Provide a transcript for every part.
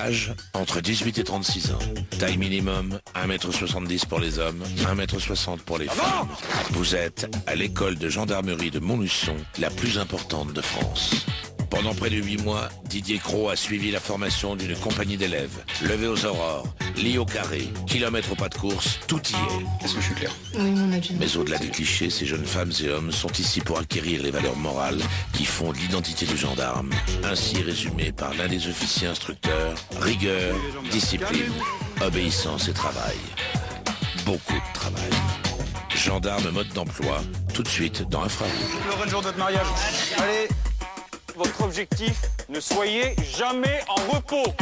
Âge, entre 18 et 36 ans. Taille minimum, 1,70 m pour les hommes, 1,60 m pour les femmes. Vous êtes à l'école de gendarmerie de Montluçon, la plus importante de France. Pendant près de 8 mois, Didier Cros a suivi la formation d'une compagnie d'élèves. Levé aux aurores, lit au carré, kilomètres au pas de course, tout y est. Est-ce que je suis clair? Oui, mon adjudant. Mais au-delà des clichés, ces jeunes femmes et hommes sont ici pour acquérir les valeurs morales qui font l'identité du gendarme. Ainsi résumé par l'un des officiers instructeurs, rigueur, discipline, obéissance et travail. Beaucoup de travail. Gendarme mode d'emploi, tout de suite dans Infrarouge. Le jour de votre mariage. Allez, votre objectif, ne soyez jamais en repos.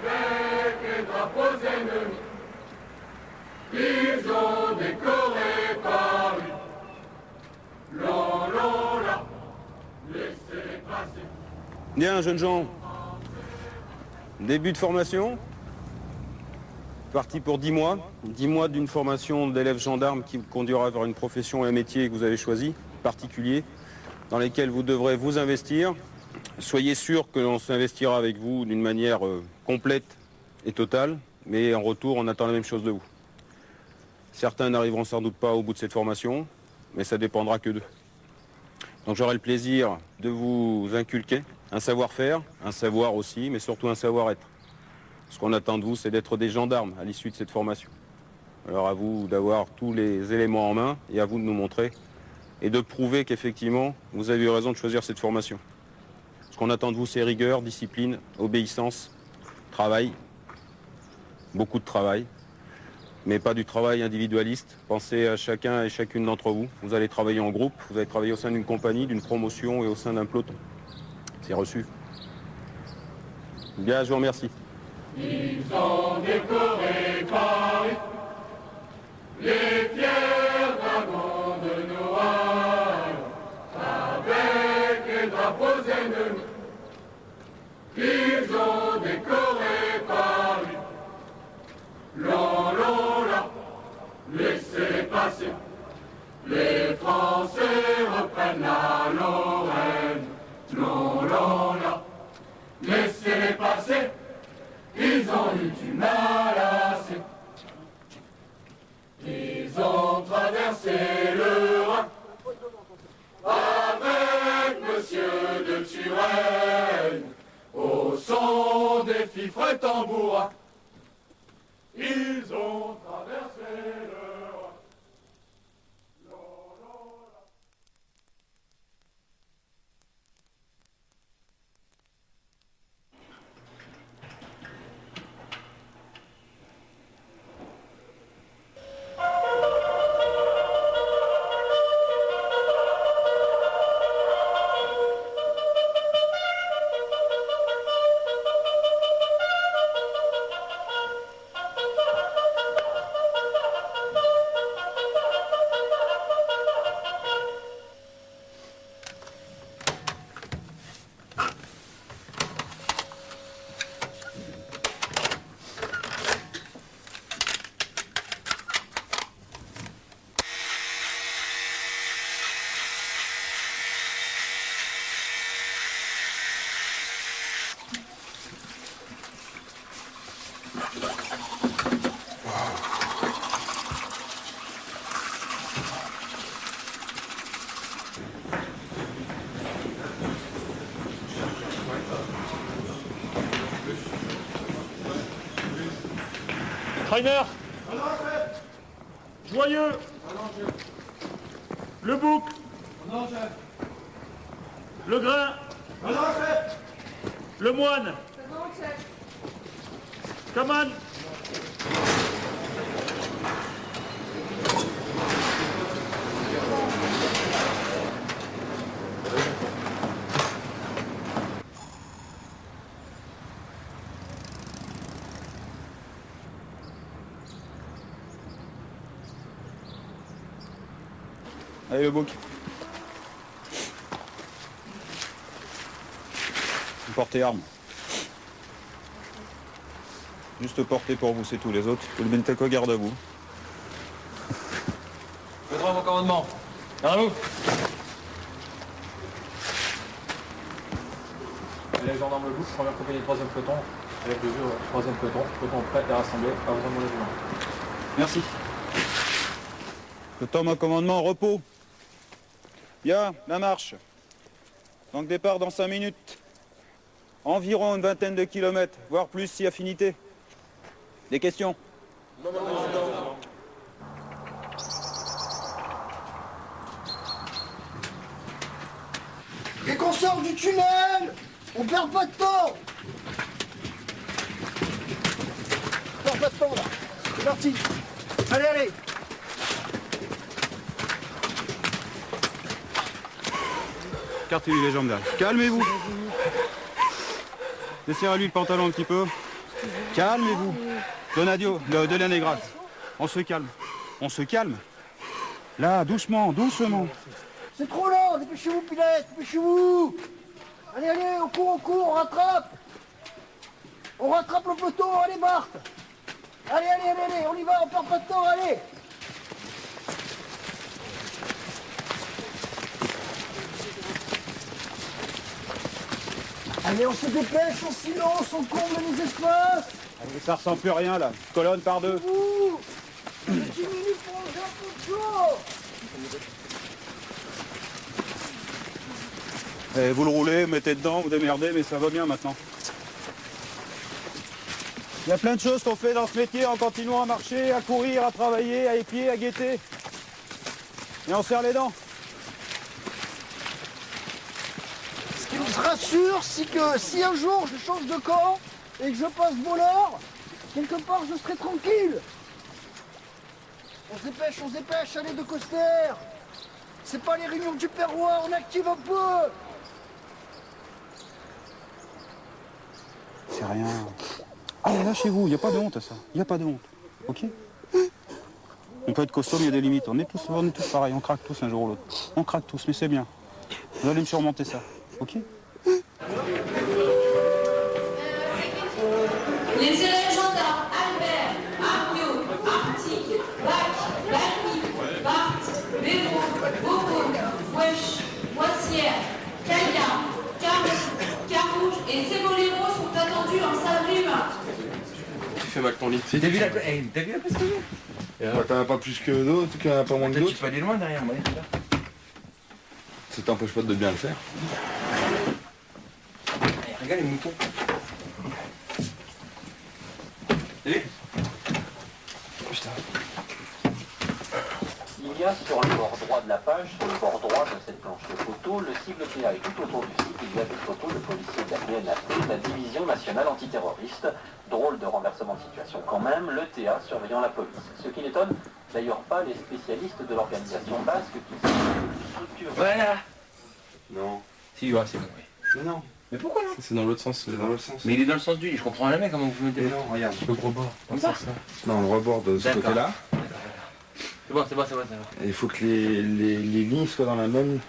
Avec les drapeaux ennemis, ils ont décoré Paris. Là, laissez passer. Bien, jeunes gens. Début de formation. Parti pour 10 mois. 10 mois d'une formation d'élèves gendarmes qui vous conduira vers une profession et un métier que vous avez choisi, particulier, dans lesquels vous devrez vous investir. Soyez sûr que l'on s'investira avec vous d'une manière complète et totale, mais en retour, on attend la même chose de vous. Certains n'arriveront sans doute pas au bout de cette formation, mais ça dépendra que d'eux. Donc j'aurai le plaisir de vous inculquer un savoir-faire, un savoir aussi, mais surtout un savoir-être. Ce qu'on attend de vous, c'est d'être des gendarmes à l'issue de cette formation. Alors à vous d'avoir tous les éléments en main et à vous de nous montrer et de prouver qu'effectivement, vous avez eu raison de choisir cette formation. Ce qu'on attend de vous, c'est rigueur, discipline, obéissance, travail, beaucoup de travail, mais pas du travail individualiste. Pensez à chacun et chacune d'entre vous. Vous allez travailler en groupe, vous allez travailler au sein d'une compagnie, d'une promotion et au sein d'un peloton. C'est reçu. Bien, je vous remercie. Ils ont décoré Paris, les fiers dragons de Noailles, avec les drapeaux ennemis. Ils ont décoré Paris. Là, laissez passer. Les Français reprennent la Lorraine. Là, laissez passer. Ils ont eu du mal assez. Ils ont traversé le Rhin avec Monsieur de Turenne au son des fifres tambourins. Ils ont traversé le Rhin. Rainer, Joyeux, Le Bouc, Le Grain, Le Moine, Kaman, Allez, le bouc. Portez arme. Juste porter pour vous, c'est tout. Les autres, vous le mettez qu'au garde à vous. Le droit à vos commandements. Derrière vous. Les gendarmes le bouche, première compagnie du 3e peloton, avec le jeu 3e peloton, peloton prêt et rassemblé, à vous mon régiment. Merci. Le temps à commandement, repos. Bien, la marche. Donc départ dans 5 minutes. Environ une vingtaine de kilomètres, voire plus si affinité. Des questions? Non. Et qu'on sort du tunnel! On perd pas de temps! On perd pas de temps là! C'est parti! Allez! Écartez-lui les jambes derrière. Calmez-vous. Desserrez-lui le pantalon un petit peu. Calmez-vous. Donadio, de les grâce. On se calme. On se calme. Là, doucement. C'est trop lent! Dépêchez-vous, Pilette! Dépêchez-vous! Allez, on court, on rattrape! On rattrape le peloton, allez, Bart! Allez, on y va, on perd pas de temps, allez! Allez, on se dépêche, en silence, on comble les espaces! Allez, ça ressent plus rien là. Colonne par deux. Ouh! 10 minutes pour enlever un peu de chaud! Vous le roulez, mettez dedans, vous démerdez, mais ça va bien maintenant. Il y a plein de choses qu'on fait dans ce métier en continuant à marcher, à courir, à travailler, à épier, à guetter. Et on serre les dents. Ce qui me rassure, c'est que si un jour je change de camp et que je passe voleur, quelque part je serai tranquille. On se dépêche, allez de Coster. C'est pas les réunions du Perrois, on active un peu. C'est rien. Allez, lâchez-vous, il n'y a pas de honte à ça. Il n'y a pas de honte. Ok? On peut être costaud, mais il y a des limites. On est tous pareils, on craque tous un jour ou l'autre. On craque tous, mais c'est bien. Vous allez me surmonter ça. Ok? Les élèves gendarmes Albert, Arnaud, Arctique, Bac, Barbie, Bart, Véro, Bobo, Wesh, Moissière, Calia, Carouge et Céboléro sont attendus en salle Rime. Tu fais mal ton lit. T'as vu la place que j'ai? T'en as pas plus que d'autres, en tout cas pas moins que Peut-être d'autres. tu peux aller loin derrière moi. Ça t'empêche pas de bien le faire. Regarde les moutons. Et putain. Il y a sur le bord droit de la page, sur le bord droit de cette planche de photos, le sigle TA et tout autour du site, il y a des photos de policiers de la DNAT, la Division Nationale Antiterroriste. Drôle de renversement de situation quand même, le TA surveillant la police. Ce qui n'étonne d'ailleurs pas les spécialistes de l'organisation basque qui sont une structure. Voilà. Non. Si, ouais, c'est bon, oui. Mais non. Mais pourquoi non? C'est dans l'autre sens. C'est dans l'autre sens. Mais il est dans le sens du lit, je comprends jamais comment vous mettez. Mais non, regarde. Le gros bord. Comme ça. Non, le rebord de ce D'accord. côté-là. C'est bon. Et il faut que les lignes soient dans la même...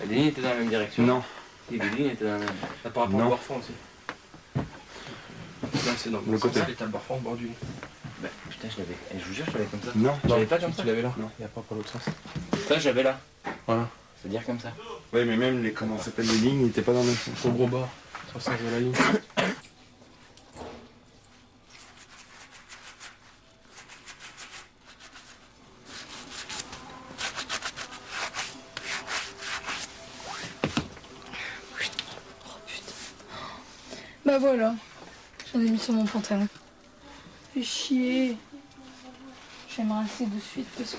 Les lignes étaient dans la même direction. Non. Et les lignes étaient dans la même. Ça par rapport Non. au bord fond aussi. Là, c'est dans Le côté. T'as le bord fond au bord du lit. Bah putain, je vous jure, je l'avais comme ça. Non. Je l'avais pas comme ça. Tu l'avais là. Non. Il n'y a pas pour l'autre sens. Ça, j'avais là. Voilà. C'est-à-dire comme ça. Oui, mais même les, comment ça s'appelle, les lignes n'étaient pas dans le même sens. Au gros bord. Sur le sens de la ligne. Bah voilà, j'en ai mis sur mon pantalon. Fais chier. Je vais me rincer de suite parce que...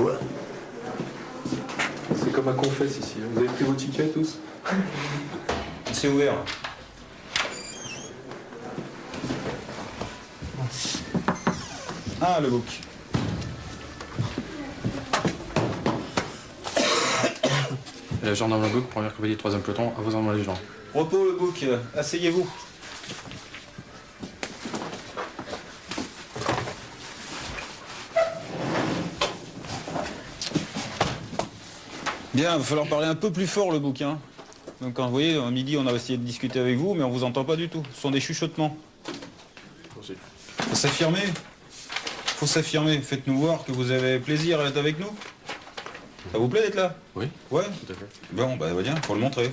Ouais. C'est comme à Confesse ici. Vous avez pris vos tickets tous? C'est ouvert. Ah, le bouc. Gendarme Leboeuf, première compagnie, 3e peloton, à vos armes les gens. Repos, le bouc. Asseyez-vous. Bien, il va falloir parler un peu plus fort le bouquin. Donc quand vous voyez, à midi on a essayé de discuter avec vous, mais on vous entend pas du tout. Ce sont des chuchotements. Faut s'affirmer. Faut s'affirmer. Faites-nous voir que vous avez plaisir à être avec nous. Ça vous plaît d'être là? Oui. Ouais. Tout à fait. Bon, bah bien, faut le montrer.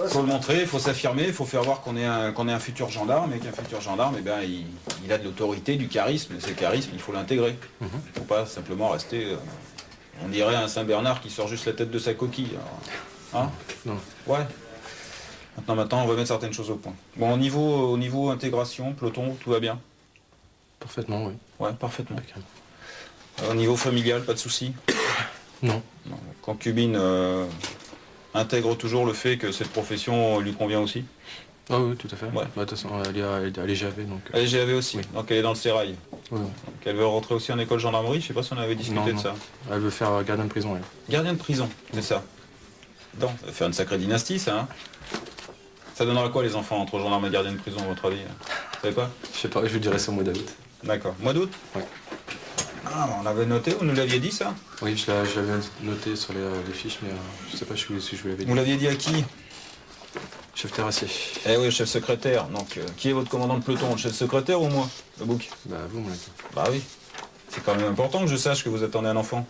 Faut le montrer, faut s'affirmer, faut faire voir qu'on est un futur gendarme et qu'un futur gendarme, eh ben, il a de l'autorité, du charisme. Et ce charisme, il faut l'intégrer. Faut pas simplement rester. On dirait un Saint-Bernard qui sort juste la tête de sa coquille. Alors, hein? Non. Ouais. Maintenant, on va mettre certaines choses au point. Bon, au niveau intégration, peloton, tout va bien? Parfaitement, oui. Ouais, parfaitement. Au niveau familial, pas de soucis? Non. Concubine intègre toujours le fait que cette profession lui convient aussi? Ah oui, tout à fait. Ouais. Bah, de toute façon, elle est GAV, donc... Elle est GAV aussi, oui. Donc elle est dans le sérail. Oui. Donc elle veut rentrer aussi en école gendarmerie, je sais pas si on avait discuté de ça. Elle veut faire gardien de prison, elle. Gardien de prison, c'est ça. Donc, ça va faire une sacrée dynastie, ça, hein? Ça donnera quoi les enfants entre gendarme et gardien de prison, à votre avis? Vous savez pas? Je sais pas, je vous dirai ça au mois d'août. D'accord. Mois d'août? Oui. Ah, on l'avait noté, vous nous l'aviez dit ça? Oui, je l'avais noté sur les fiches, mais je sais pas si je vous l'avais dit. Vous l'aviez dit à qui? Chef terrassier. Eh oui, chef secrétaire. Donc, qui est votre commandant de peloton? Le chef secrétaire ou moi? Le bouc? Bah vous, mon ami. Bah oui. C'est quand même important que je sache que vous attendez un enfant.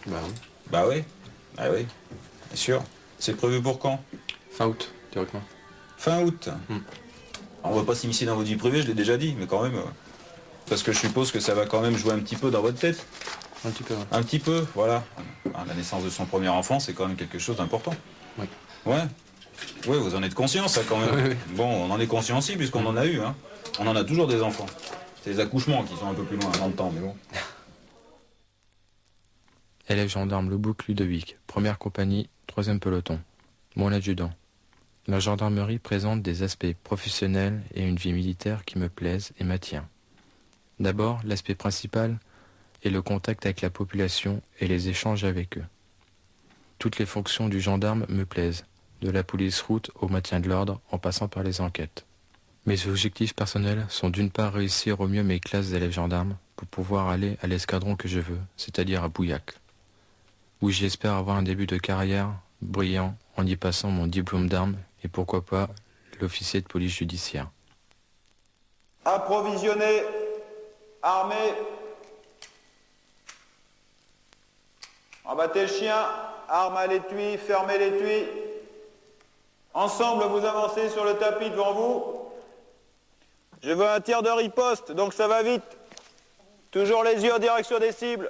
Bah oui. Bah oui. Bah oui. Bien sûr. C'est prévu pour quand? Fin août, théoriquement. Fin août. On va pas s'immiscer dans votre vie privée, je l'ai déjà dit, mais quand même... parce que je suppose que ça va quand même jouer un petit peu dans votre tête. Un petit peu, ouais. Un petit peu, voilà. La naissance de son premier enfant, c'est quand même quelque chose d'important. Oui. Ouais. Oui, vous en êtes conscient, ça, quand même. Oui, oui. Bon, on en est conscient aussi, puisqu'on en a eu, hein. On en a toujours des enfants. C'est les accouchements qui sont un peu plus loin dans le temps, mais bon. Élève gendarme Lebouc Ludovic, première compagnie, 3e peloton. Mon adjudant. La gendarmerie présente des aspects professionnels et une vie militaire qui me plaisent et m'attirent. D'abord, l'aspect principal est le contact avec la population et les échanges avec eux. Toutes les fonctions du gendarme me plaisent, de la police route au maintien de l'ordre en passant par les enquêtes. Mes objectifs personnels sont d'une part réussir au mieux mes classes d'élèves gendarmes pour pouvoir aller à l'escadron que je veux, c'est-à-dire à Bouillac, où j'espère avoir un début de carrière brillant en y passant mon diplôme d'armes et pourquoi pas l'officier de police judiciaire. Approvisionner, armer, rabattez le chien, arme à l'étui, fermez l'étui. Ensemble, vous avancez sur le tapis devant vous. Je veux un tir de riposte, donc ça va vite. Toujours les yeux en direction des cibles.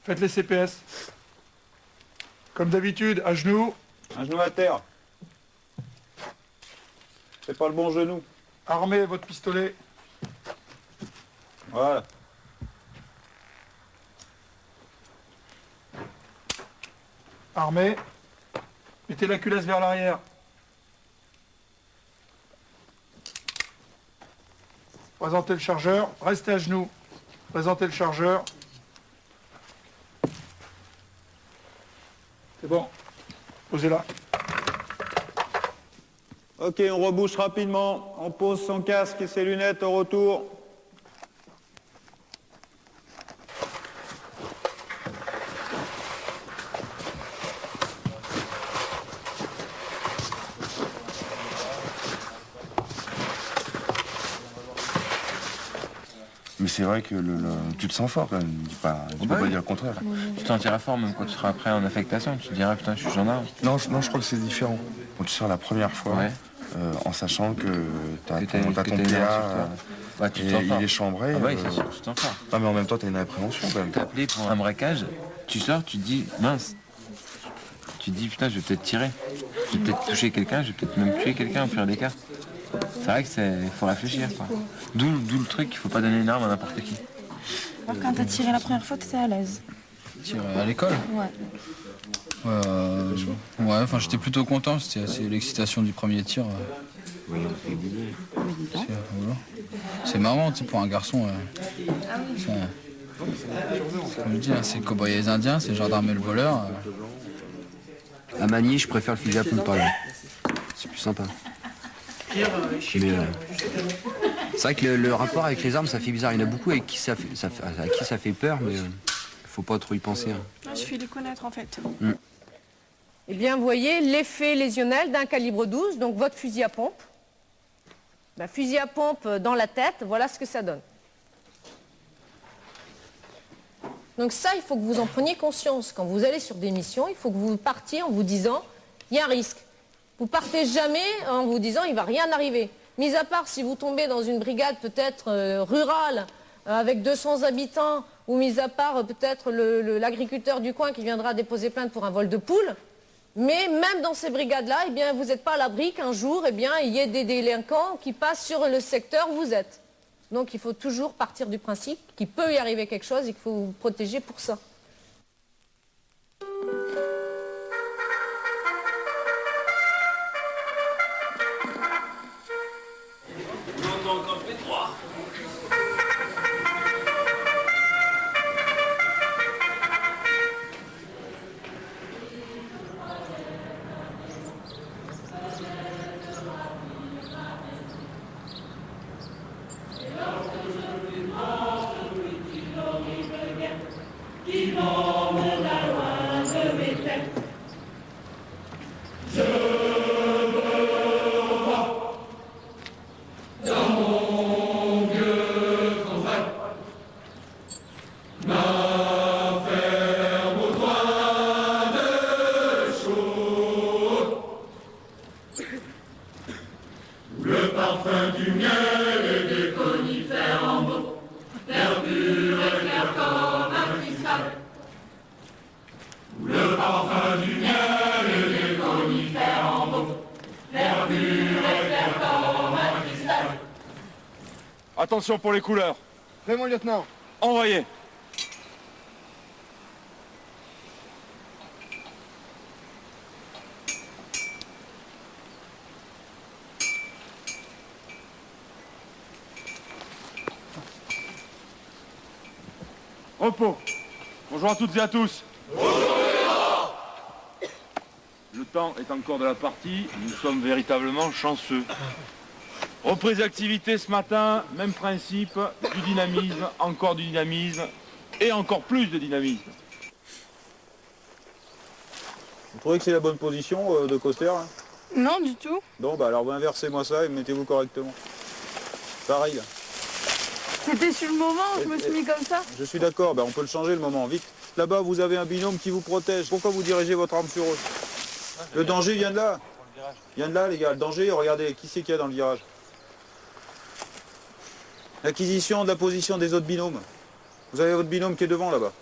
Faites les CPS. Comme d'habitude, à genoux. Un genou à terre. C'est pas le bon genou. Armez votre pistolet. Voilà. Armez. Mettez la culasse vers l'arrière. Présentez le chargeur. Restez à genoux. Présentez le chargeur. C'est bon. Posez-la. Ok, on rebouche rapidement. On pose son casque et ses lunettes au retour. Mais c'est vrai que tu te sens fort quand même, tu peux pas dire le contraire. Tu t'en tireras fort même quand tu seras après en affectation, tu te diras putain je suis gendarme. Non, je crois que c'est différent. Quand tu sors la première fois, Ouais. En sachant que t'as Que ton t'as une PA, heure sur toi. Ouais, tu te sens et fort. il est chambré. Ah ouais, c'est sûr, tu t'en sors. Non mais en même temps t'as une appréhension quand même. T'es appelé pour un braquage, tu sors, tu te dis mince. Tu te dis putain je vais peut-être tirer. Je vais peut-être toucher quelqu'un, je vais peut-être même tuer quelqu'un au pire des cas. C'est vrai que faut réfléchir quoi. D'où le truc qu'il faut pas donner une arme à n'importe qui. Alors quand t'as tiré la première fois, t'étais à l'aise? Tir à l'école? Ouais. Ouais, enfin j'étais plutôt content, c'était l'excitation du premier tir. Oui, C'est marrant, tu sais, pour un garçon. Comme je dis, hein, c'est le cow-boy et les Indiens, c'est le gendarme et le voleur. À manier, je préfère le fusil à pompe par exemple. C'est plus sympa. C'est vrai que le rapport avec les armes, ça fait bizarre. Il y en a beaucoup avec qui ça fait peur, mais faut pas trop y penser. Hein. Il suffit de les connaître en fait. Eh bien, vous voyez l'effet lésionnel d'un calibre 12, donc votre fusil à pompe. Ben, fusil à pompe dans la tête, voilà ce que ça donne. Donc ça, il faut que vous en preniez conscience. Quand vous allez sur des missions, il faut que vous partiez en vous disant, il y a un risque. Vous partez jamais en vous disant, il ne va rien arriver. Mis à part si vous tombez dans une brigade peut-être rurale, avec 200 habitants, ou mis à part peut-être l'agriculteur du coin qui viendra déposer plainte pour un vol de poule. Mais même dans ces brigades-là, eh bien, vous n'êtes pas à l'abri qu'un jour, eh bien, il y ait des délinquants qui passent sur le secteur où vous êtes. Donc il faut toujours partir du principe qu'il peut y arriver quelque chose et qu'il faut vous protéger pour ça. Attention pour les couleurs. Prêt, mon lieutenant. Envoyez. Repos. Bonjour à toutes et à tous. Le temps est encore de la partie. Nous sommes véritablement chanceux. Reprise d'activité ce matin, même principe, du dynamisme, encore du dynamisme et encore plus de dynamisme. Vous trouvez que c'est la bonne position de Coster hein? Non, du tout. Non, bah alors vous inversez-moi ça et mettez-vous correctement. Pareil là. C'était sur le moment, je me suis mis comme ça. Je suis d'accord, bah on peut le changer le moment, vite. Là-bas, vous avez un binôme qui vous protège. Pourquoi vous dirigez votre arme sur eux? Le danger vient de là. Il vient de là, les gars. Le danger, regardez, qui c'est qu'il y a dans le virage? L'acquisition de la position des autres binômes. Vous avez votre binôme qui est devant là-bas.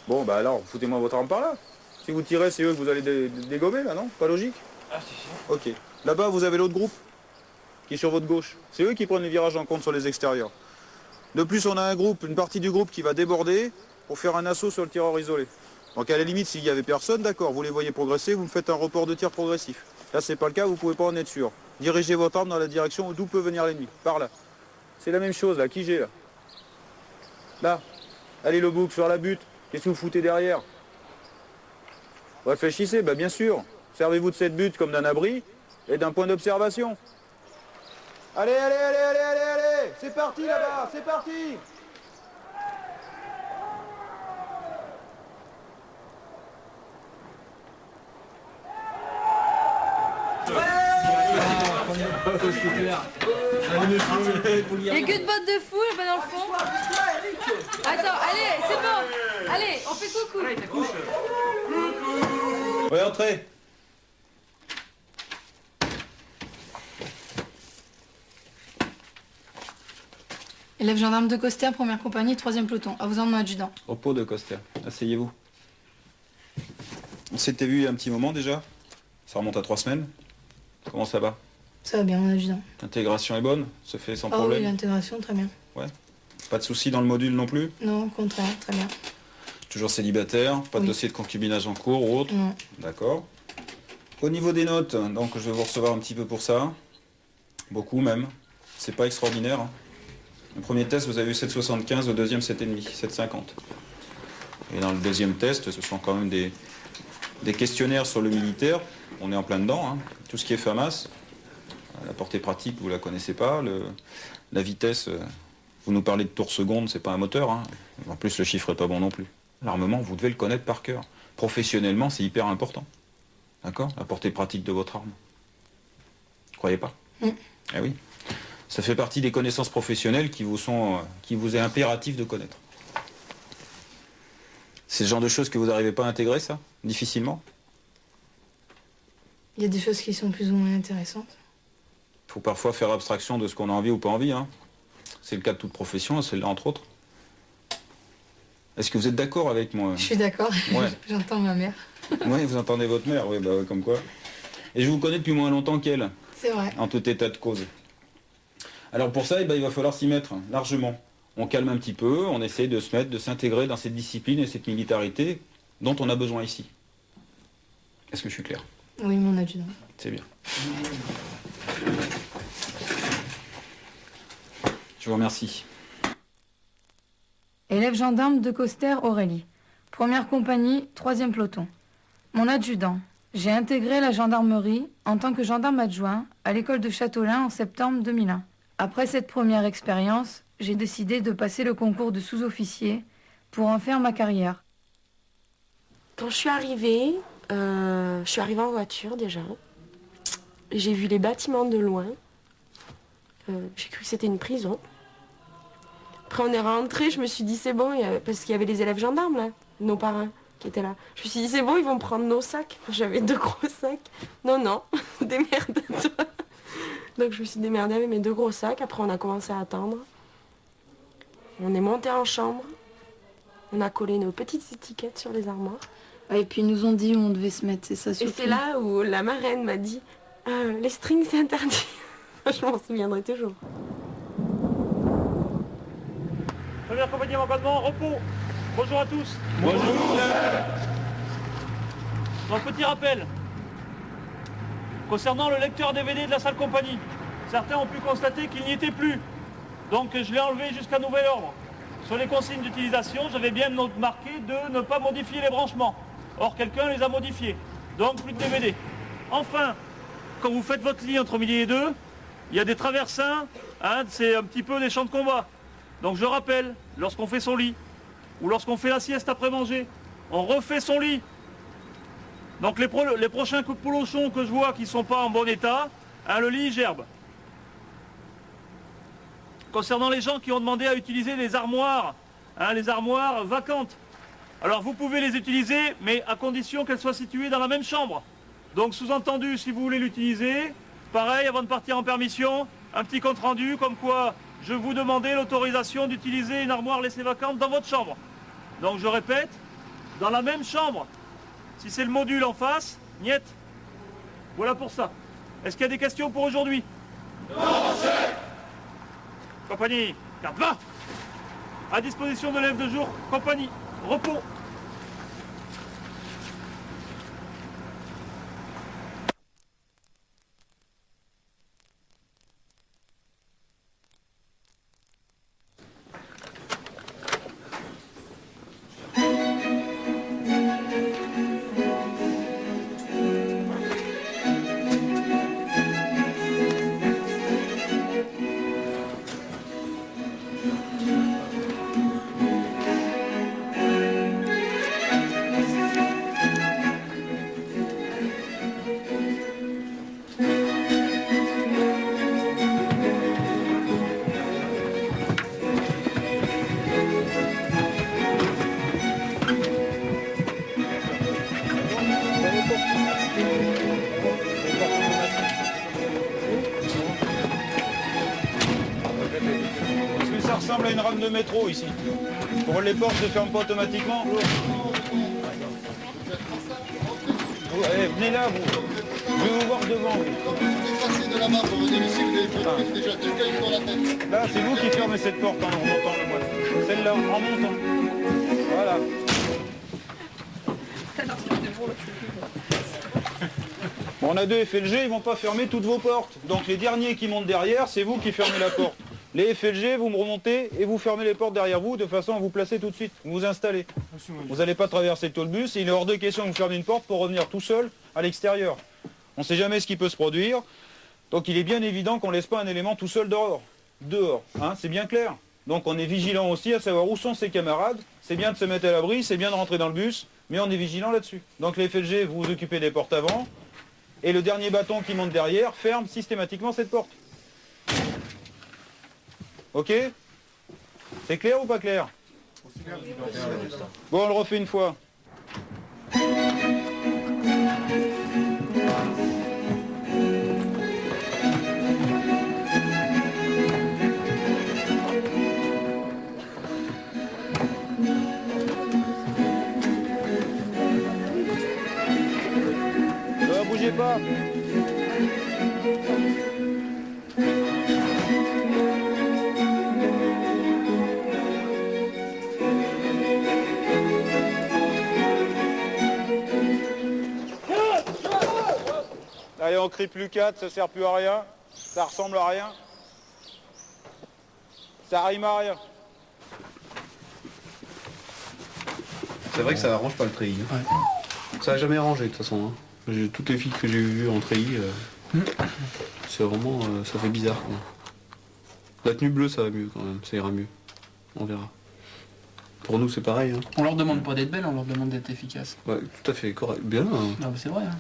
Bon, bah alors, foutez-moi votre arme par là. Si vous tirez, c'est eux que vous allez dégommer là, non? Pas logique? Ah, si, si. Ok. Là-bas, vous avez l'autre groupe qui est sur votre gauche. C'est eux qui prennent les virages en compte sur les extérieurs. De plus, on a un groupe, une partie du groupe qui va déborder pour faire un assaut sur le tireur isolé. Donc à la limite, s'il n'y avait personne, d'accord, vous les voyez progresser, vous me faites un report de tir progressif. Là, c'est pas le cas, vous ne pouvez pas en être sûr. Dirigez votre arme dans la direction d'où peut venir l'ennemi. Par là. C'est la même chose, là. Qui j'ai, là? Là. Allez, le bouc, sur la butte. Qu'est-ce que vous foutez derrière? Réfléchissez, bah bien sûr. Servez-vous de cette butte comme d'un abri et d'un point d'observation. Allez, allez, allez, allez, allez, allez! C'est parti, là-bas! C'est parti! Il n'y a que de bottes de fou là-bas dans le fond. Attends, allez, c'est bon. Allez, on fait coucou. Oui, entrez. Élève gendarme de Coster, première compagnie, 3e peloton. À vous en, mon adjudant. Repos de Coster. Asseyez-vous. On s'était vu il y a un petit moment déjà. Ça remonte à 3 semaines. Comment ça va? Ça va bien, mon adjudant. L'intégration est bonne? Se fait sans Ah problème? oui, l'intégration, très bien. Ouais. Pas de soucis dans le module non plus? Non, au contraire, très bien. Toujours célibataire? Pas de dossier de concubinage en cours ou autre? Non. D'accord. Au niveau des notes, donc je vais vous recevoir un petit peu pour ça. Beaucoup même. C'est pas extraordinaire. Hein. Le premier test, vous avez eu 7,75, au deuxième 7,5, 7,50. Et dans le deuxième test, ce sont quand même des questionnaires sur le militaire. On est en plein dedans, hein. Tout ce qui est FAMAS. La portée pratique, vous la connaissez pas. La vitesse, vous nous parlez de tours secondes, c'est pas un moteur. Hein. En plus, le chiffre est pas bon non plus. L'armement, vous devez le connaître par cœur. Professionnellement, c'est hyper important. D'accord? La portée pratique de votre arme. Vous croyez pas? Eh oui. Ça fait partie des connaissances professionnelles qui vous est impératif de connaître. C'est le genre de choses que vous n'arrivez pas à intégrer, ça? Difficilement? Il y a des choses qui sont plus ou moins intéressantes. Il faut parfois faire abstraction de ce qu'on a envie ou pas envie. Hein. C'est le cas de toute profession, celle-là entre autres. Est-ce que vous êtes d'accord avec moi? Je suis d'accord. Ouais. J'entends ma mère. Oui, vous entendez votre mère, oui, bah, comme quoi. Et je vous connais depuis moins longtemps qu'elle. C'est vrai. En tout état de cause. Alors pour ça, eh ben, il va falloir s'y mettre, largement. On calme un petit peu, on essaie de se mettre, de s'intégrer dans cette discipline et cette militarité dont on a besoin ici. Est-ce que je suis clair? Oui, mon adjudant. C'est bien. Je vous remercie. Élève gendarme de Coster Aurélie. Première compagnie, 3e peloton. Mon adjudant. J'ai intégré la gendarmerie en tant que gendarme adjoint à l'école de Châteaulin en septembre 2001. Après cette première expérience, j'ai décidé de passer le concours de sous-officier pour en faire ma carrière. Quand je suis arrivée en voiture déjà. J'ai vu les bâtiments de loin. J'ai cru que c'était une prison. Après on est rentré, je me suis dit c'est bon, parce qu'il y avait les élèves gendarmes là, nos parrains qui étaient là. Je me suis dit c'est bon, ils vont prendre nos sacs. J'avais 2 gros sacs. Non, démerde-toi. Donc je me suis démerdée avec mes 2 gros sacs. Après on a commencé à attendre. On est monté en chambre. On a collé nos petites étiquettes sur les armoires. Et puis ils nous ont dit où on devait se mettre, c'est ça surtout. Et c'est là où la marraine m'a dit les strings c'est interdit. Je m'en souviendrai toujours. Première compagnie d'encadrement, repos. Bonjour à tous. Bonjour. Donc petit rappel. Concernant le lecteur DVD de la salle compagnie, certains ont pu constater qu'il n'y était plus. Donc je l'ai enlevé jusqu'à nouvel ordre. Sur les consignes d'utilisation, j'avais bien marqué de ne pas modifier les branchements. Or, quelqu'un les a modifiés. Donc, plus de DVD. Enfin, quand vous faites votre lit entre midi et 2, il y a des traversins, hein, c'est un petit peu des champs de combat. Donc, je rappelle, lorsqu'on fait son lit, ou lorsqu'on fait la sieste après manger, on refait son lit. Donc, les prochains polochons que je vois qui ne sont pas en bon état, hein, le lit gerbe. Concernant les gens qui ont demandé à utiliser les armoires vacantes, alors vous pouvez les utiliser, mais à condition qu'elles soient situées dans la même chambre. Donc sous-entendu, si vous voulez l'utiliser, pareil, avant de partir en permission, un petit compte-rendu comme quoi je vous demandais l'autorisation d'utiliser une armoire laissée vacante dans votre chambre. Donc je répète, dans la même chambre. Si c'est le module en face, niet. Voilà pour ça. Est-ce qu'il y a des questions pour aujourd'hui? Non, chef. Compagnie, garde va. À disposition de l'élève de jour, compagnie, repos. Est-ce que ça ressemble à une rame de métro ici? Pour les portes ne se ferment pas automatiquement? Allez, venez là, vous. Je vais vous voir devant. Là, c'est vous qui fermez cette porte en remontant le mois. Celle-là, en montant. Voilà. Bon, on a 2 FLG, ils vont pas fermer toutes vos portes. Donc les derniers qui montent derrière, c'est vous qui fermez la porte. Les FLG, vous me remontez et vous fermez les portes derrière vous de façon à vous placer tout de suite. Vous vous installez. Vous n'allez pas traverser tout le bus et il est hors de question que vous fermiez une porte pour revenir tout seul à l'extérieur. On ne sait jamais ce qui peut se produire. Donc il est bien évident qu'on ne laisse pas un élément tout seul dehors. Hein, c'est bien clair. Donc on est vigilant aussi à savoir où sont ses camarades. C'est bien de se mettre à l'abri, c'est bien de rentrer dans le bus, mais on est vigilant là-dessus. Donc les FLG, vous vous occupez des portes avant, et le dernier bâton qui monte derrière ferme systématiquement cette porte. Ok? C'est clair ou pas clair? Bon, on le refait une fois. Bougez pas. Allez, on crie plus 4, ça sert plus à rien. Ça ressemble à rien. Ça rime à rien. C'est vrai que ça arrange pas le treillis. Ouais. Ça a jamais arrangé de toute façon. Hein. Toutes les filles que j'ai vues en treillis, c'est vraiment, ça fait bizarre. Quoi. La tenue bleue, ça va mieux quand même, ça ira mieux. On verra. Pour nous, c'est pareil. Hein. On leur demande pas d'être belles, on leur demande d'être efficaces. Ouais, tout à fait, correct. Bien. Hein. Non, mais c'est vrai. Hein.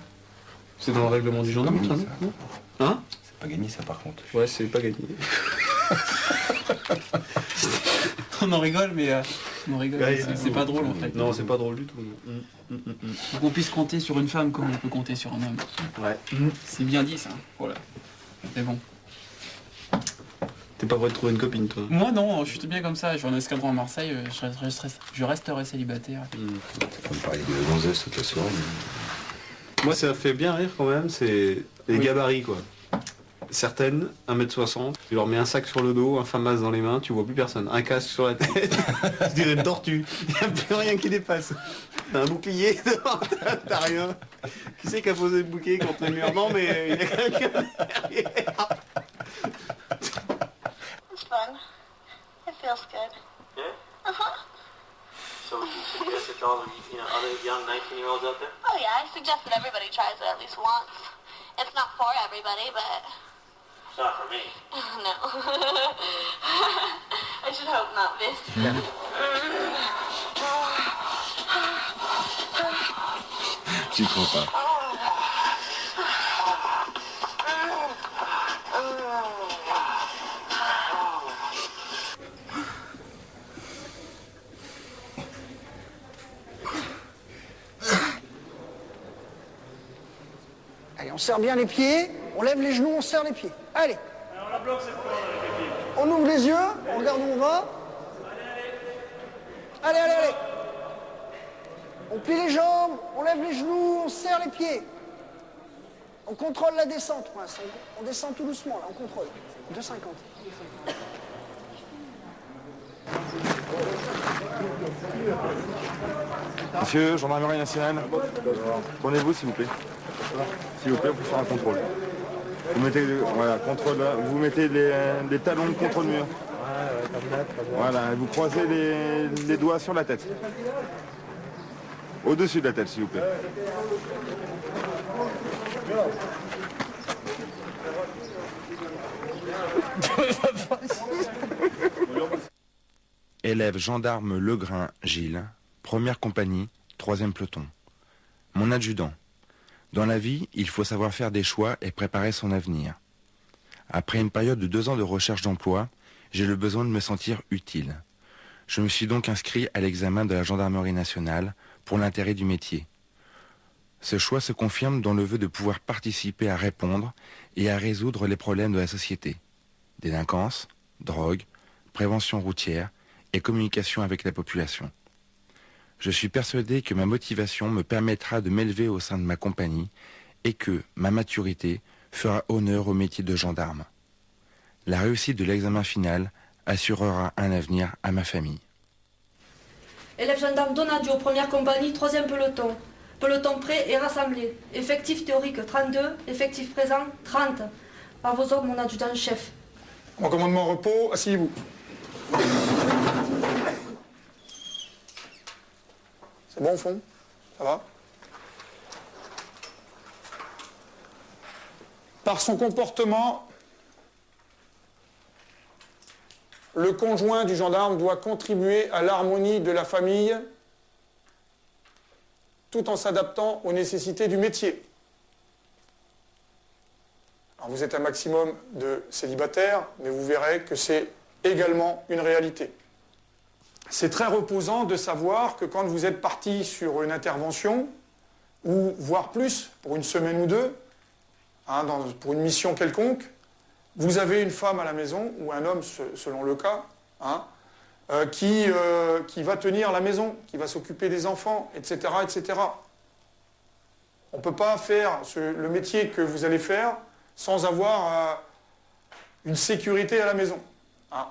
C'est dans le règlement du gendarme, ça, non? Hein? C'est pas gagné, ça, par contre. Ouais, c'est pas gagné. On en rigole, mais on rigole. Ouais, c'est pas drôle en fait. Non, c'est pas drôle du tout. Faut qu'on puisse compter sur une femme comme on peut compter sur un homme. Ouais. C'est bien dit ça. Voilà. C'est bon. T'es pas prêt de trouver une copine, toi? Moi non, je suis bien comme ça. Je vais en escadron à Marseille, je resterai célibataire. On parlait de gonzesse toute la soirée. Moi, ça fait bien rire quand même, c'est les gabarits, quoi. Certaines, 1m60, tu leur mets un sac sur le dos, un FAMAS dans les mains, tu vois plus personne. Un casque sur la tête, je dirais une tortue. Il n'y a plus rien qui dépasse. T'as un bouclier devant, t'as rien. Qui c'est qui a posé le bouquet contre le mur? Non, mais il y a quelqu'un derrière. It's fun. It feels good. Yeah? Uh-huh. So would you suggest it to all the other young 19-year-olds out there? Oh yeah, I suggest that everybody tries it at least once. It's not for everybody, but... It's not for me. No. I should hope not, miss. J'y crois pas. Allez, on serre bien les pieds, on lève les genoux, on serre les pieds. Allez. Alors, on la bloque cette fois avec les pieds. On ouvre les yeux, on regarde où on va. Allez, allez, allez. On plie les jambes, on lève les genoux, on serre les pieds. On contrôle la descente pour l'instant. On descend tout doucement, là, on contrôle. 2,50. Monsieur, gendarmerie nationale, prenez-vous s'il vous plaît. S'il vous plaît, on peut faire un contrôle. Vous mettez, voilà, contrôle, vous mettez les talons contre le mur. Voilà, vous croisez les doigts sur la tête. Au-dessus de la tête, s'il vous plaît. Élève gendarme Legrain Gilles, première compagnie, 3e peloton. Mon adjudant. Dans la vie, il faut savoir faire des choix et préparer son avenir. Après une période de 2 ans de recherche d'emploi, j'ai le besoin de me sentir utile. Je me suis donc inscrit à l'examen de la gendarmerie nationale pour l'intérêt du métier. Ce choix se confirme dans le vœu de pouvoir participer à répondre et à résoudre les problèmes de la société. Délinquance, drogue, prévention routière et communication avec la population. Je suis persuadé que ma motivation me permettra de m'élever au sein de ma compagnie et que ma maturité fera honneur au métier de gendarme. La réussite de l'examen final assurera un avenir à ma famille. Élève gendarme Donadio, première compagnie, 3e peloton. Peloton prêt et rassemblé. Effectif théorique 32, effectif présent 30. Par vos ordres, mon adjudant-chef. En commandement repos, asseyez-vous. C'est bon au fond? Ça va? Par son comportement, le conjoint du gendarme doit contribuer à l'harmonie de la famille tout en s'adaptant aux nécessités du métier. Alors vous êtes un maximum de célibataires, mais vous verrez que c'est également une réalité. C'est très reposant de savoir que quand vous êtes parti sur une intervention, ou voire plus, pour une semaine ou deux, hein, pour une mission quelconque, vous avez une femme à la maison, ou un homme selon le cas, hein, qui va tenir la maison, qui va s'occuper des enfants, etc., etc. On ne peut pas faire le métier que vous allez faire sans avoir une sécurité à la maison. Hein.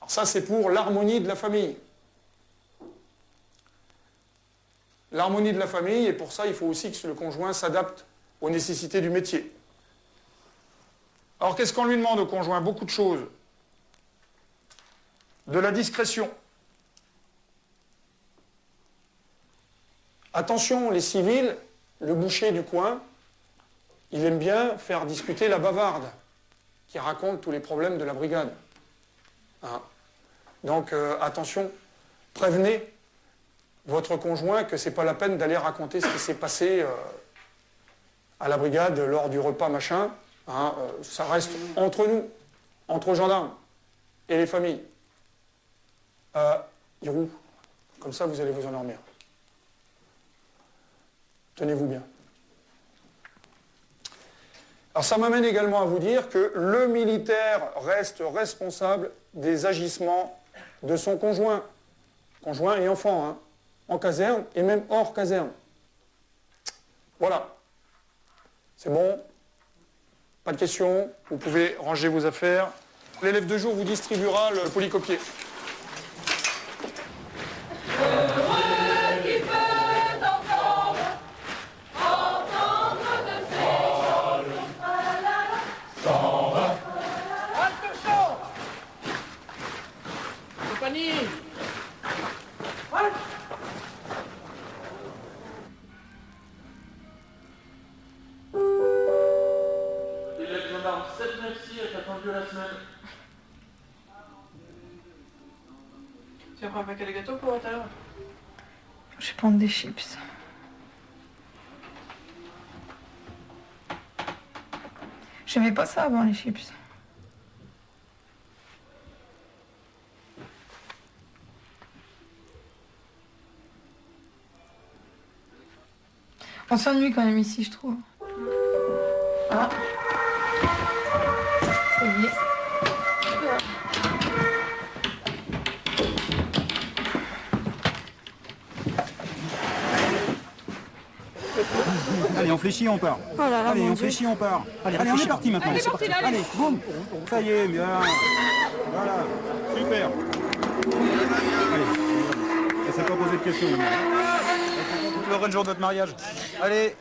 Alors ça, c'est pour l'harmonie de la famille. L'harmonie de la famille, et pour ça, il faut aussi que le conjoint s'adapte aux nécessités du métier. Alors, qu'est-ce qu'on lui demande au conjoint? Beaucoup de choses. De la discrétion. Attention, les civils, le boucher du coin, il aime bien faire discuter la bavarde, qui raconte tous les problèmes de la brigade. Hein. Donc, attention, prévenez votre conjoint que c'est pas la peine d'aller raconter ce qui s'est passé à la brigade lors du repas machin. Hein, ça reste entre nous, entre gendarmes et les familles. Hirou, comme ça vous allez vous endormir. Tenez-vous bien. Alors ça m'amène également à vous dire que le militaire reste responsable des agissements de son conjoint et enfant, hein, en caserne et même hors caserne. Voilà. C'est bon? Pas de questions? Vous pouvez ranger vos affaires. L'élève de jour vous distribuera le polycopier. Tu vas prendre un paquet de gâteaux pour tout à l'heure? Je vais prendre des chips. J'aimais pas ça avant, les chips. On s'ennuie quand même ici, je trouve. Ah. Ça y est. Allez, on fléchit, on part. Oh là là, allez, mon on Dieu. fléchit, on part. Allez, Allez, on est fléchis. parti maintenant. Allez, c'est parti, parti. allez. Allez, boum. Ça y est, bien. Voilà, super. Allez, et ça peut poser de questions maintenant. Vous pleurez le jour de votre mariage. Allez.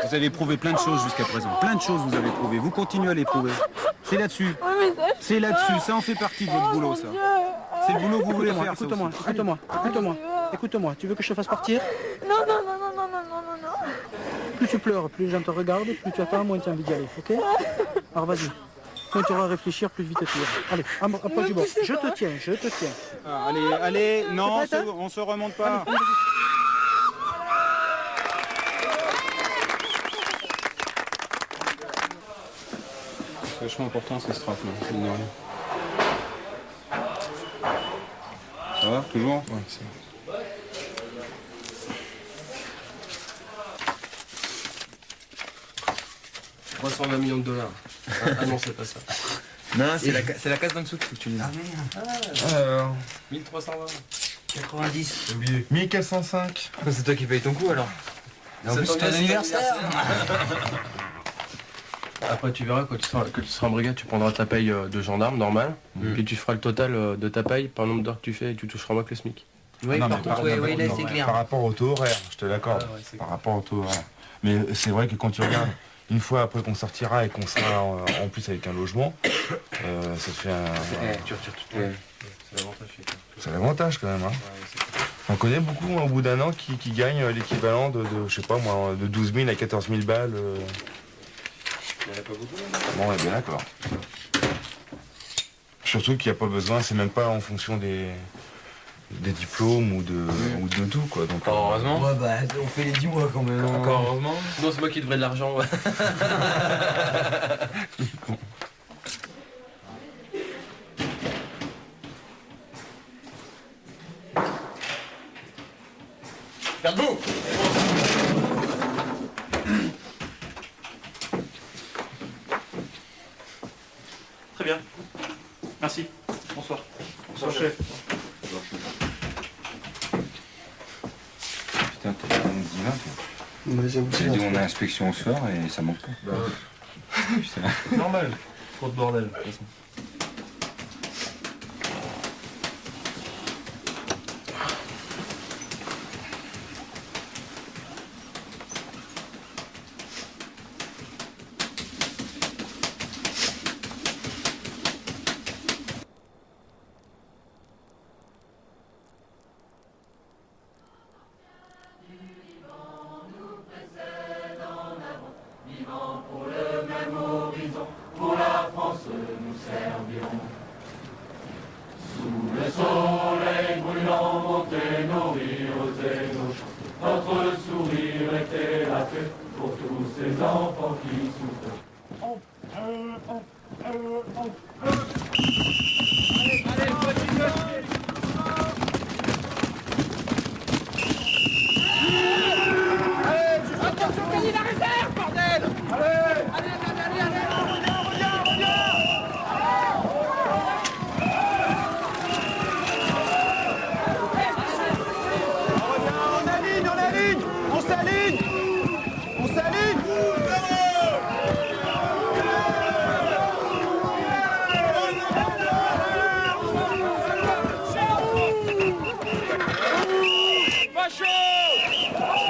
Vous avez prouvé plein de choses jusqu'à présent. Plein de choses vous avez prouvé. Vous continuez à les prouver. C'est là-dessus. C'est là-dessus. Ça en fait partie de votre boulot, ça. C'est le boulot que vous voulez faire. Écoute-moi, écoute-moi, écoute-moi. Écoute-moi, tu veux que je te fasse partir? Non, non, non, non, non, non, non, non, non. Plus tu pleures, plus les gens te regardent, plus tu attends, moins tu as envie d'y aller, ok? Alors vas-y. Quand tu auras à réfléchir, plus vite tu iras. Allez, approche du bord. Je te tiens, je te tiens. Ah, allez, allez, non, on se remonte pas. Allez. C'est vachement important ces strates, là, mine de rien. Ça va, toujours? Ouais, c'est bon. 320 millions de dollars. Ah non, c'est pas ça. Non, c'est la case d'en dessous qu'il faut que tu lises. Alors 1320. 90. J'ai oublié. 1405. C'est toi qui payes ton coup alors. En plus, c'est ton anniversaire. Après, tu verras, quand tu seras en brigade, tu prendras ta paye de gendarme, normal. Puis tu feras le total de ta paye par le nombre d'heures que tu fais et tu toucheras moins que le SMIC. Oui, Non, par mais contre, oui, là, c'est clair. Par rapport au taux horaire, je te l'accorde. Ah ouais, c'est par rapport au taux horaire. Mais c'est vrai que quand tu regardes, une fois après qu'on sortira et qu'on sera en plus avec un logement, ça te fait un... Tu retires toutes les... C'est l'avantage. C'est l'avantage quand même. Hein. On connaît beaucoup au bout d'un an qui gagnent l'équivalent de, je sais pas moi, de 12 000 à 14 000 balles. Il n'y en a pas beaucoup. Bon, on est bien d'accord. Surtout qu'il n'y a pas besoin, c'est même pas en fonction des diplômes ou de tout, quoi. Donc, heureusement. Ouais, bah, on fait les 10 mois quand même. Encore heureusement. Non, c'est moi qui devrais de l'argent. Ouais. Debout. Très bien. Merci. Bonsoir. Bonsoir, chef. Putain, t'as pas une divin, toi. J'ai dit on a inspection au soir et ça manque pas. Bah, Putain. normal. Trop de bordel, de toute façon.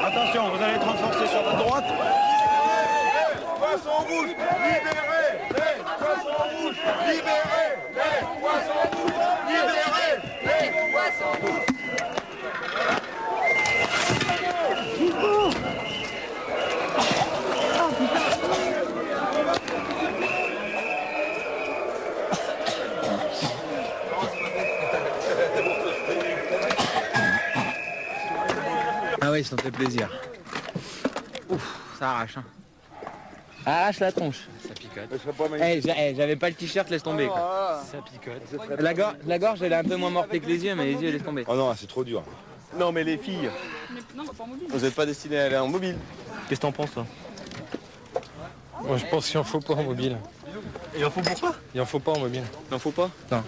Attention, vous allez être renforcé sur la droite. Poissons rouges, libérez les poissons rouges, libérez les poissons rouges, libérez les poissons rouges. Ah ouais, ça me fait plaisir. Ouf, ça arrache. Hein. Arrache la tronche. Ça picote. J'avais pas le t-shirt, laisse tomber. Quoi. Ça picote. La gorge, elle est un peu moins mortée que les yeux, mais les yeux, laisse tomber. Oh non, c'est trop dur. Non, mais les filles, vous n'êtes pas destinées à aller en mobile. Qu'est-ce que t'en penses, toi? Moi, je pense qu'il en faut pas en mobile. Il en faut pourquoi? Il en faut pas en mobile. Il en faut pas? Non.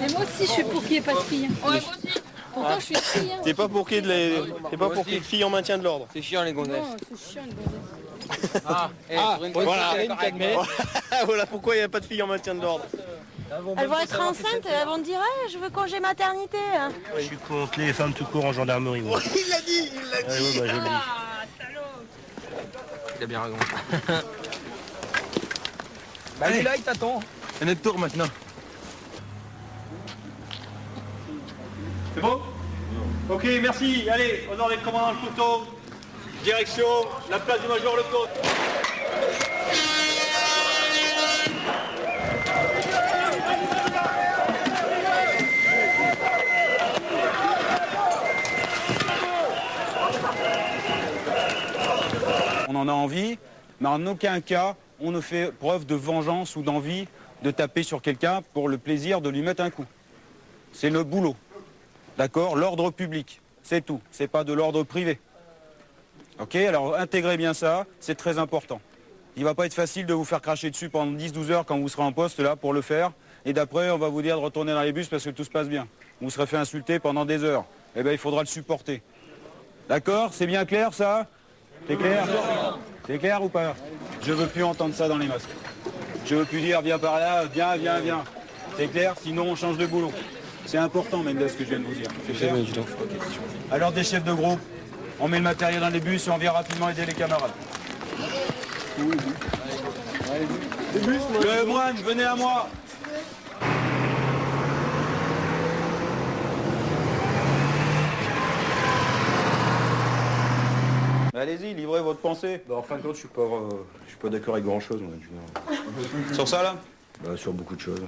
Et moi aussi, je suis pour qu'il n'y ait pas de filles. Ouais, moi aussi. Pourtant, je suis fille. T'es pas pour qu'il y ait de filles en maintien de l'ordre? C'est chiant, les gonzesses. Non, c'est chiant, une gonzesse. Voilà. Voilà pourquoi il n'y a pas de filles en maintien de l'ordre. Elles vont être enceintes et elles vont te dire hey, je veux congé maternité. Hein. Je suis contre les femmes tout court en gendarmerie. Moi. Il l'a dit, il l'a dit. Ouais, bah, je le dis. Il a bien raison. Bah, allez, là, il t'attend. C'est notre tour maintenant. C'est bon? Ok, merci. Allez, on ordre le commandant le couteau. Direction, la place du Major Lecôte. On en a envie, mais en aucun cas, on ne fait preuve de vengeance ou d'envie de taper sur quelqu'un pour le plaisir de lui mettre un coup. C'est le boulot. D'accord? L'ordre public, c'est tout. C'est pas de l'ordre privé. Ok? Alors intégrez bien ça, c'est très important. Il va pas être facile de vous faire cracher dessus pendant 10-12 heures quand vous serez en poste là pour le faire. Et d'après, on va vous dire de retourner dans les bus parce que tout se passe bien. Vous serez fait insulter pendant des heures. Eh bien, il faudra le supporter. D'accord? C'est bien clair ça? C'est clair? C'est clair ou pas? Je veux plus entendre ça dans les masques. Je veux plus dire viens par là, viens. C'est clair? Sinon on change de boulot. C'est important même de ce que je viens de vous dire. C'est clair? Alors des chefs de groupe, on met le matériel dans les bus et on vient rapidement aider les camarades. Le moine, venez à moi. Allez-y, livrez votre pensée. Bah, en fin de compte, je suis pas d'accord avec grand-chose, mon adjudant. Sur ça, là? Bah, sur beaucoup de choses.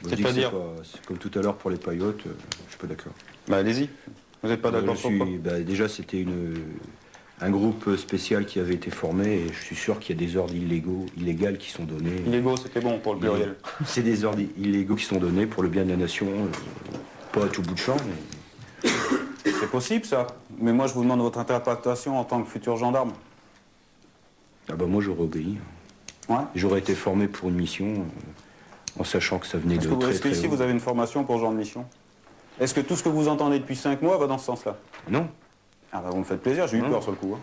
C'est-à-dire? C'est comme tout à l'heure pour les paillotes, je suis pas d'accord. Bah, allez-y. Vous n'êtes pas d'accord sur quoi? Bah, déjà, c'était un groupe spécial qui avait été formé et je suis sûr qu'il y a des ordres illégaux qui sont donnés. Illégaux, c'était bon pour le pluriel. C'est des ordres illégaux qui sont donnés pour le bien de la nation, pas à tout bout de champ, mais... C'est possible, ça. Mais moi, je vous demande votre interprétation en tant que futur gendarme. Ah bah moi, j'aurais obéi. Ouais. J'aurais été formé pour une mission, en sachant que ça venait de très Est-ce que ici, vous avez une formation pour ce genre de mission? Est-ce que tout ce que vous entendez depuis 5 mois va dans ce sens-là? Non. Ah bah vous me faites plaisir, j'ai eu peur sur le coup. Hein.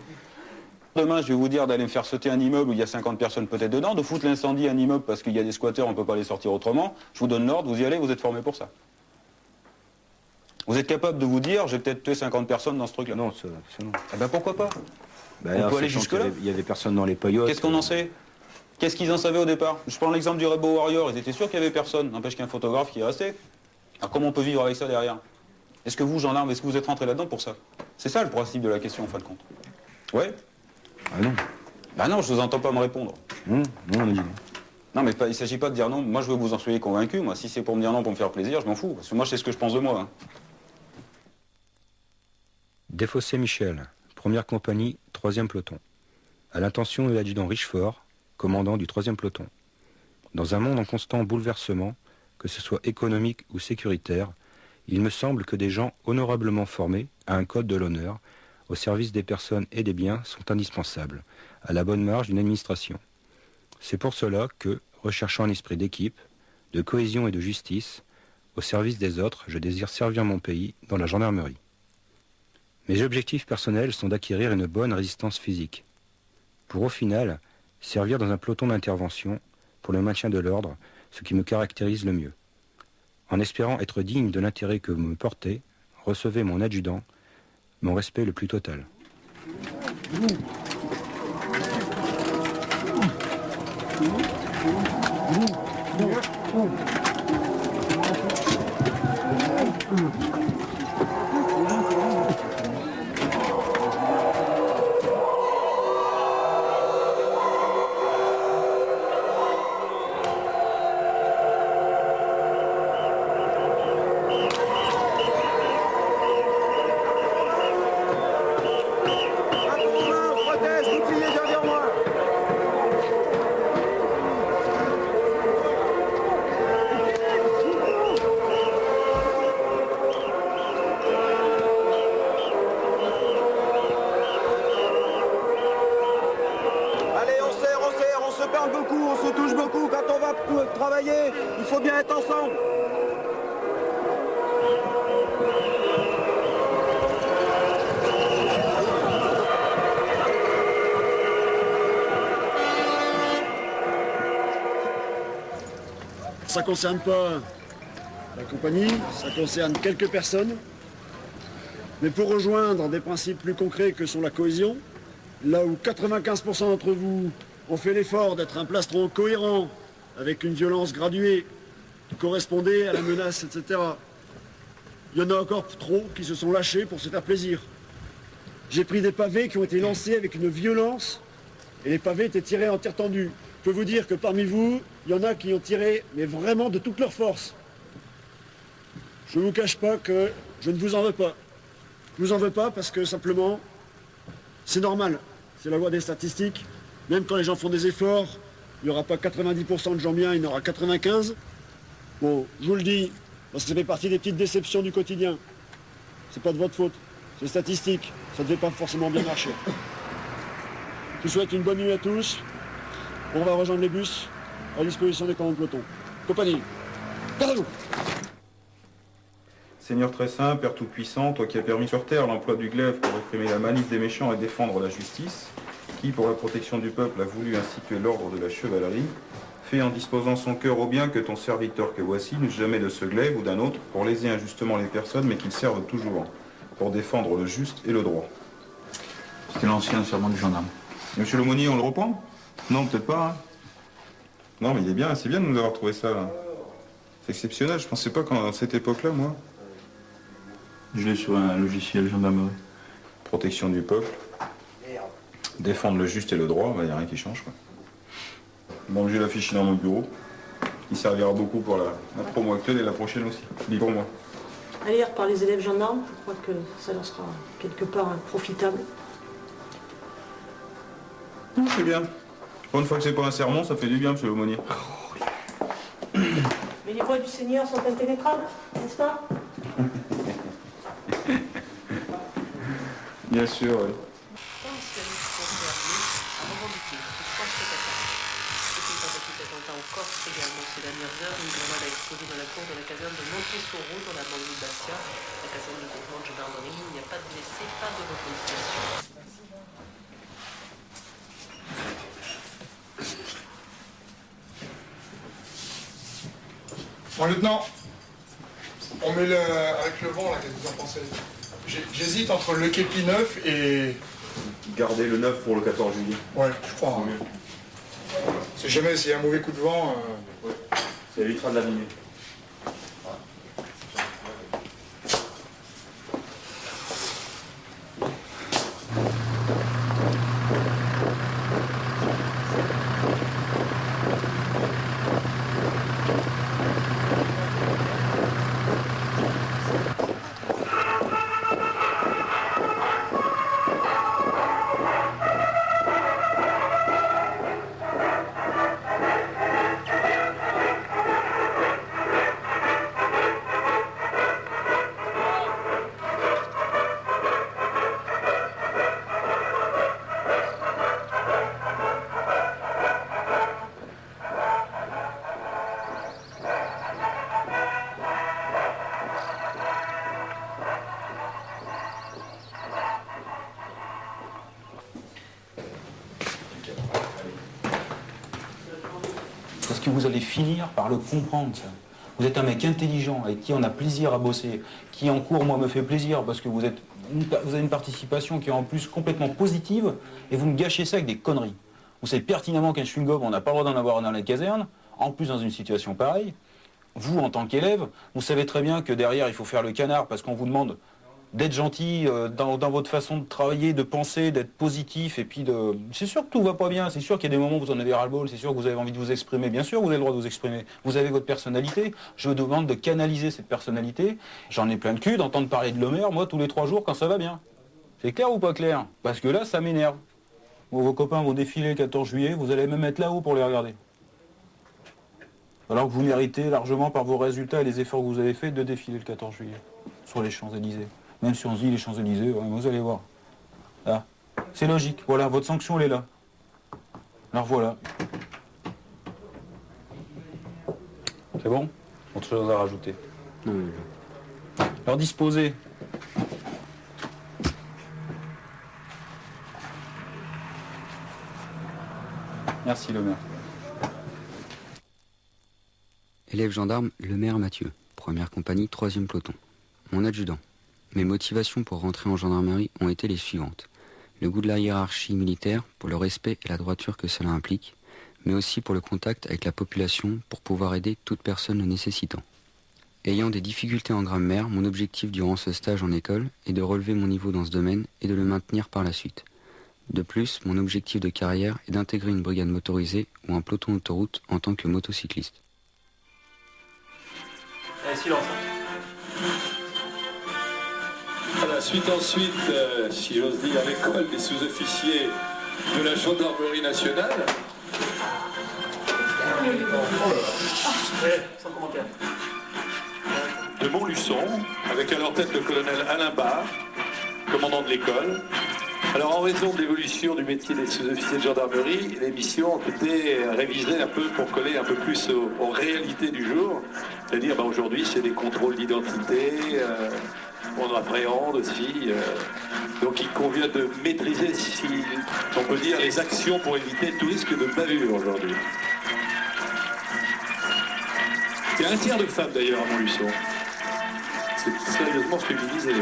Demain, je vais vous dire d'aller me faire sauter un immeuble où il y a 50 personnes peut-être dedans, de foutre l'incendie à un immeuble parce qu'il y a des squatteurs, on ne peut pas les sortir autrement. Je vous donne l'ordre, vous y allez, vous êtes formé pour ça. Vous êtes capable de vous dire, j'ai peut-être tué 50 personnes dans ce truc-là? Non, ça non. Eh ben pourquoi pas? Bah, on peut aller jusque-là. Il y avait personne dans les paillotes. Qu'est-ce qu'on en sait? Qu'est-ce qu'ils en savaient au départ? Je prends l'exemple du Rainbow Warrior, ils étaient sûrs qu'il n'y avait personne, n'empêche qu'il y a un photographe qui est resté. Alors comment on peut vivre avec ça derrière? Est-ce que vous, gendarme, est-ce que vous êtes rentré là-dedans pour ça? C'est ça le principe de la question, en fin de compte. Ouais? Ah non. Bah non, je vous entends pas me répondre. Non, on a dit non. Non, mais il ne s'agit pas de dire non. Moi, je veux que vous en soyez convaincu. Moi, si c'est pour me dire non, pour me faire plaisir, je m'en fous. Parce que moi, je sais ce que je pense de moi. Hein. Desfossés Michel, première compagnie, 3e peloton. À l'intention de l'adjudant Richefort, commandant du 3e peloton. Dans un monde en constant bouleversement, que ce soit économique ou sécuritaire, il me semble que des gens honorablement formés à un code de l'honneur, au service des personnes et des biens, sont indispensables, à la bonne marge d'une administration. C'est pour cela que, recherchant un esprit d'équipe, de cohésion et de justice, au service des autres, je désire servir mon pays dans la gendarmerie. Mes objectifs personnels sont d'acquérir une bonne résistance physique, pour au final servir dans un peloton d'intervention pour le maintien de l'ordre, ce qui me caractérise le mieux. En espérant être digne de l'intérêt que vous me portez, recevez mon adjudant, mon respect le plus total. Travailler, il faut bien être ensemble. Ça concerne pas la compagnie, ça concerne quelques personnes. Mais pour rejoindre des principes plus concrets que sont la cohésion, là où 95% d'entre vous ont fait l'effort d'être un plastron cohérent, avec une violence graduée qui correspondait à la menace, etc. Il y en a encore trop qui se sont lâchés pour se faire plaisir. J'ai pris des pavés qui ont été lancés avec une violence et les pavés étaient tirés en tir tendu. Je peux vous dire que parmi vous, il y en a qui ont tiré, mais vraiment de toute leur force. Je ne vous cache pas que je ne vous en veux pas. Je ne vous en veux pas parce que simplement, c'est normal. C'est la loi des statistiques. Même quand les gens font des efforts, il n'y aura pas 90% de gens bien, il y en aura 95. Bon, je vous le dis, parce que ça fait partie des petites déceptions du quotidien. C'est pas de votre faute, c'est statistique. Ça ne devait pas forcément bien marcher. Je vous souhaite une bonne nuit à tous. On va rejoindre les bus à disposition des commandes peloton. Compagnie, garde à vous. Seigneur très saint, Père tout-puissant, toi qui as permis sur terre l'emploi du glaive pour réprimer la malice des méchants et défendre la justice, qui, pour la protection du peuple, a voulu instituer l'ordre de la chevalerie, fais en disposant son cœur au bien que ton serviteur que voici n'use jamais de ce glaive ou d'un autre pour léser injustement les personnes, mais qu'il serve toujours pour défendre le juste et le droit. C'était l'ancien serment du gendarme. Et monsieur l'aumônier, on le reprend? Non, peut-être pas. Hein. Non, mais il est bien, c'est bien de nous avoir trouvé ça. Là. C'est exceptionnel, je pensais pas qu'à cette époque-là, moi. Je l'ai sur un logiciel gendarmerie. Protection du peuple. défendre le juste et le droit, il n'y a rien qui change. Quoi. Bon, j'ai l'affiché dans mon bureau. Il servira beaucoup pour la promo actuelle et la prochaine aussi. Dis pour moi. À lire par les élèves gendarmes, je crois que ça leur sera quelque part profitable. Non, c'est bien. Pour une fois que c'est pas un sermon, ça fait du bien, monsieur l'aumônier. Mais les voies du Seigneur sont impénétrables, n'est-ce pas? Bien sûr, oui. En Corse également ces dernières heures, une grenade a explosé dans la cour de la caserne de Montesoro dans la banlieue de Bastia. La caserne du groupement de gendarmerie, il n'y a pas de blessés, pas de reconnaissance. Bon, lieutenant, on met avec le vent là, qu'est-ce que vous en pensez? J'hésite entre le képi 9 et... Gardez le 9 pour le 14 juillet. Ouais, je crois. Hein. Si jamais s'il y a un mauvais coup de vent... Ouais. Ça évitera de l'abîmer. Parce que vous allez finir par le comprendre, ça. Vous êtes un mec intelligent, avec qui on a plaisir à bosser, qui en cours, moi, me fait plaisir, parce que vous avez une participation qui est en plus complètement positive, et vous me gâchez ça avec des conneries. Vous savez pertinemment qu'un chewing-gum, on n'a pas le droit d'en avoir dans la caserne, en plus dans une situation pareille. Vous, en tant qu'élève, vous savez très bien que derrière, il faut faire le canard, parce qu'on vous demande d'être gentil dans votre façon de travailler, de penser, d'être positif, et puis de... C'est sûr que tout va pas bien, c'est sûr qu'il y a des moments où vous en avez ras-le-bol, c'est sûr que vous avez envie de vous exprimer, bien sûr vous avez le droit de vous exprimer, vous avez votre personnalité, je vous demande de canaliser cette personnalité, j'en ai plein de cul d'entendre parler de l'Homer, moi, tous les 3 jours quand ça va bien. C'est clair ou pas clair? Parce que là, ça m'énerve. Vos copains vont défiler le 14 juillet, vous allez même être là-haut pour les regarder. Alors que vous méritez largement par vos résultats et les efforts que vous avez faits de défiler le 14 juillet, sur les Champs-Élysées. Même si on se dit les Champs-Élysées, ouais, vous allez voir. Là, c'est logique. Voilà, votre sanction, elle est là. Alors voilà. C'est bon? Autre chose à rajouter? Non. Alors disposez. Merci, le maire. Élève gendarme, le maire Mathieu. Première compagnie, 3e peloton. Mon adjudant. Mes motivations pour rentrer en gendarmerie ont été les suivantes. Le goût de la hiérarchie militaire, pour le respect et la droiture que cela implique, mais aussi pour le contact avec la population pour pouvoir aider toute personne le nécessitant. Ayant des difficultés en grammaire, mon objectif durant ce stage en école est de relever mon niveau dans ce domaine et de le maintenir par la suite. De plus, mon objectif de carrière est d'intégrer une brigade motorisée ou un peloton d'autoroute en tant que motocycliste. Allez, silence. À la suite ensuite, si j'ose dire, l'école des sous-officiers de la gendarmerie nationale. Sans commentaire. De Montluçon, avec à leur tête le colonel Alain Barre, commandant de l'école. Alors en raison de l'évolution du métier des sous-officiers de gendarmerie, les missions ont été révisées un peu pour coller un peu plus aux réalités du jour. C'est-à-dire aujourd'hui c'est des contrôles d'identité, on appréhende aussi. Donc il convient de maîtriser, si on peut dire, les actions pour éviter tout risque de bavure aujourd'hui. Il y a un tiers de femmes d'ailleurs à Montluçon. C'est sérieusement féminisé.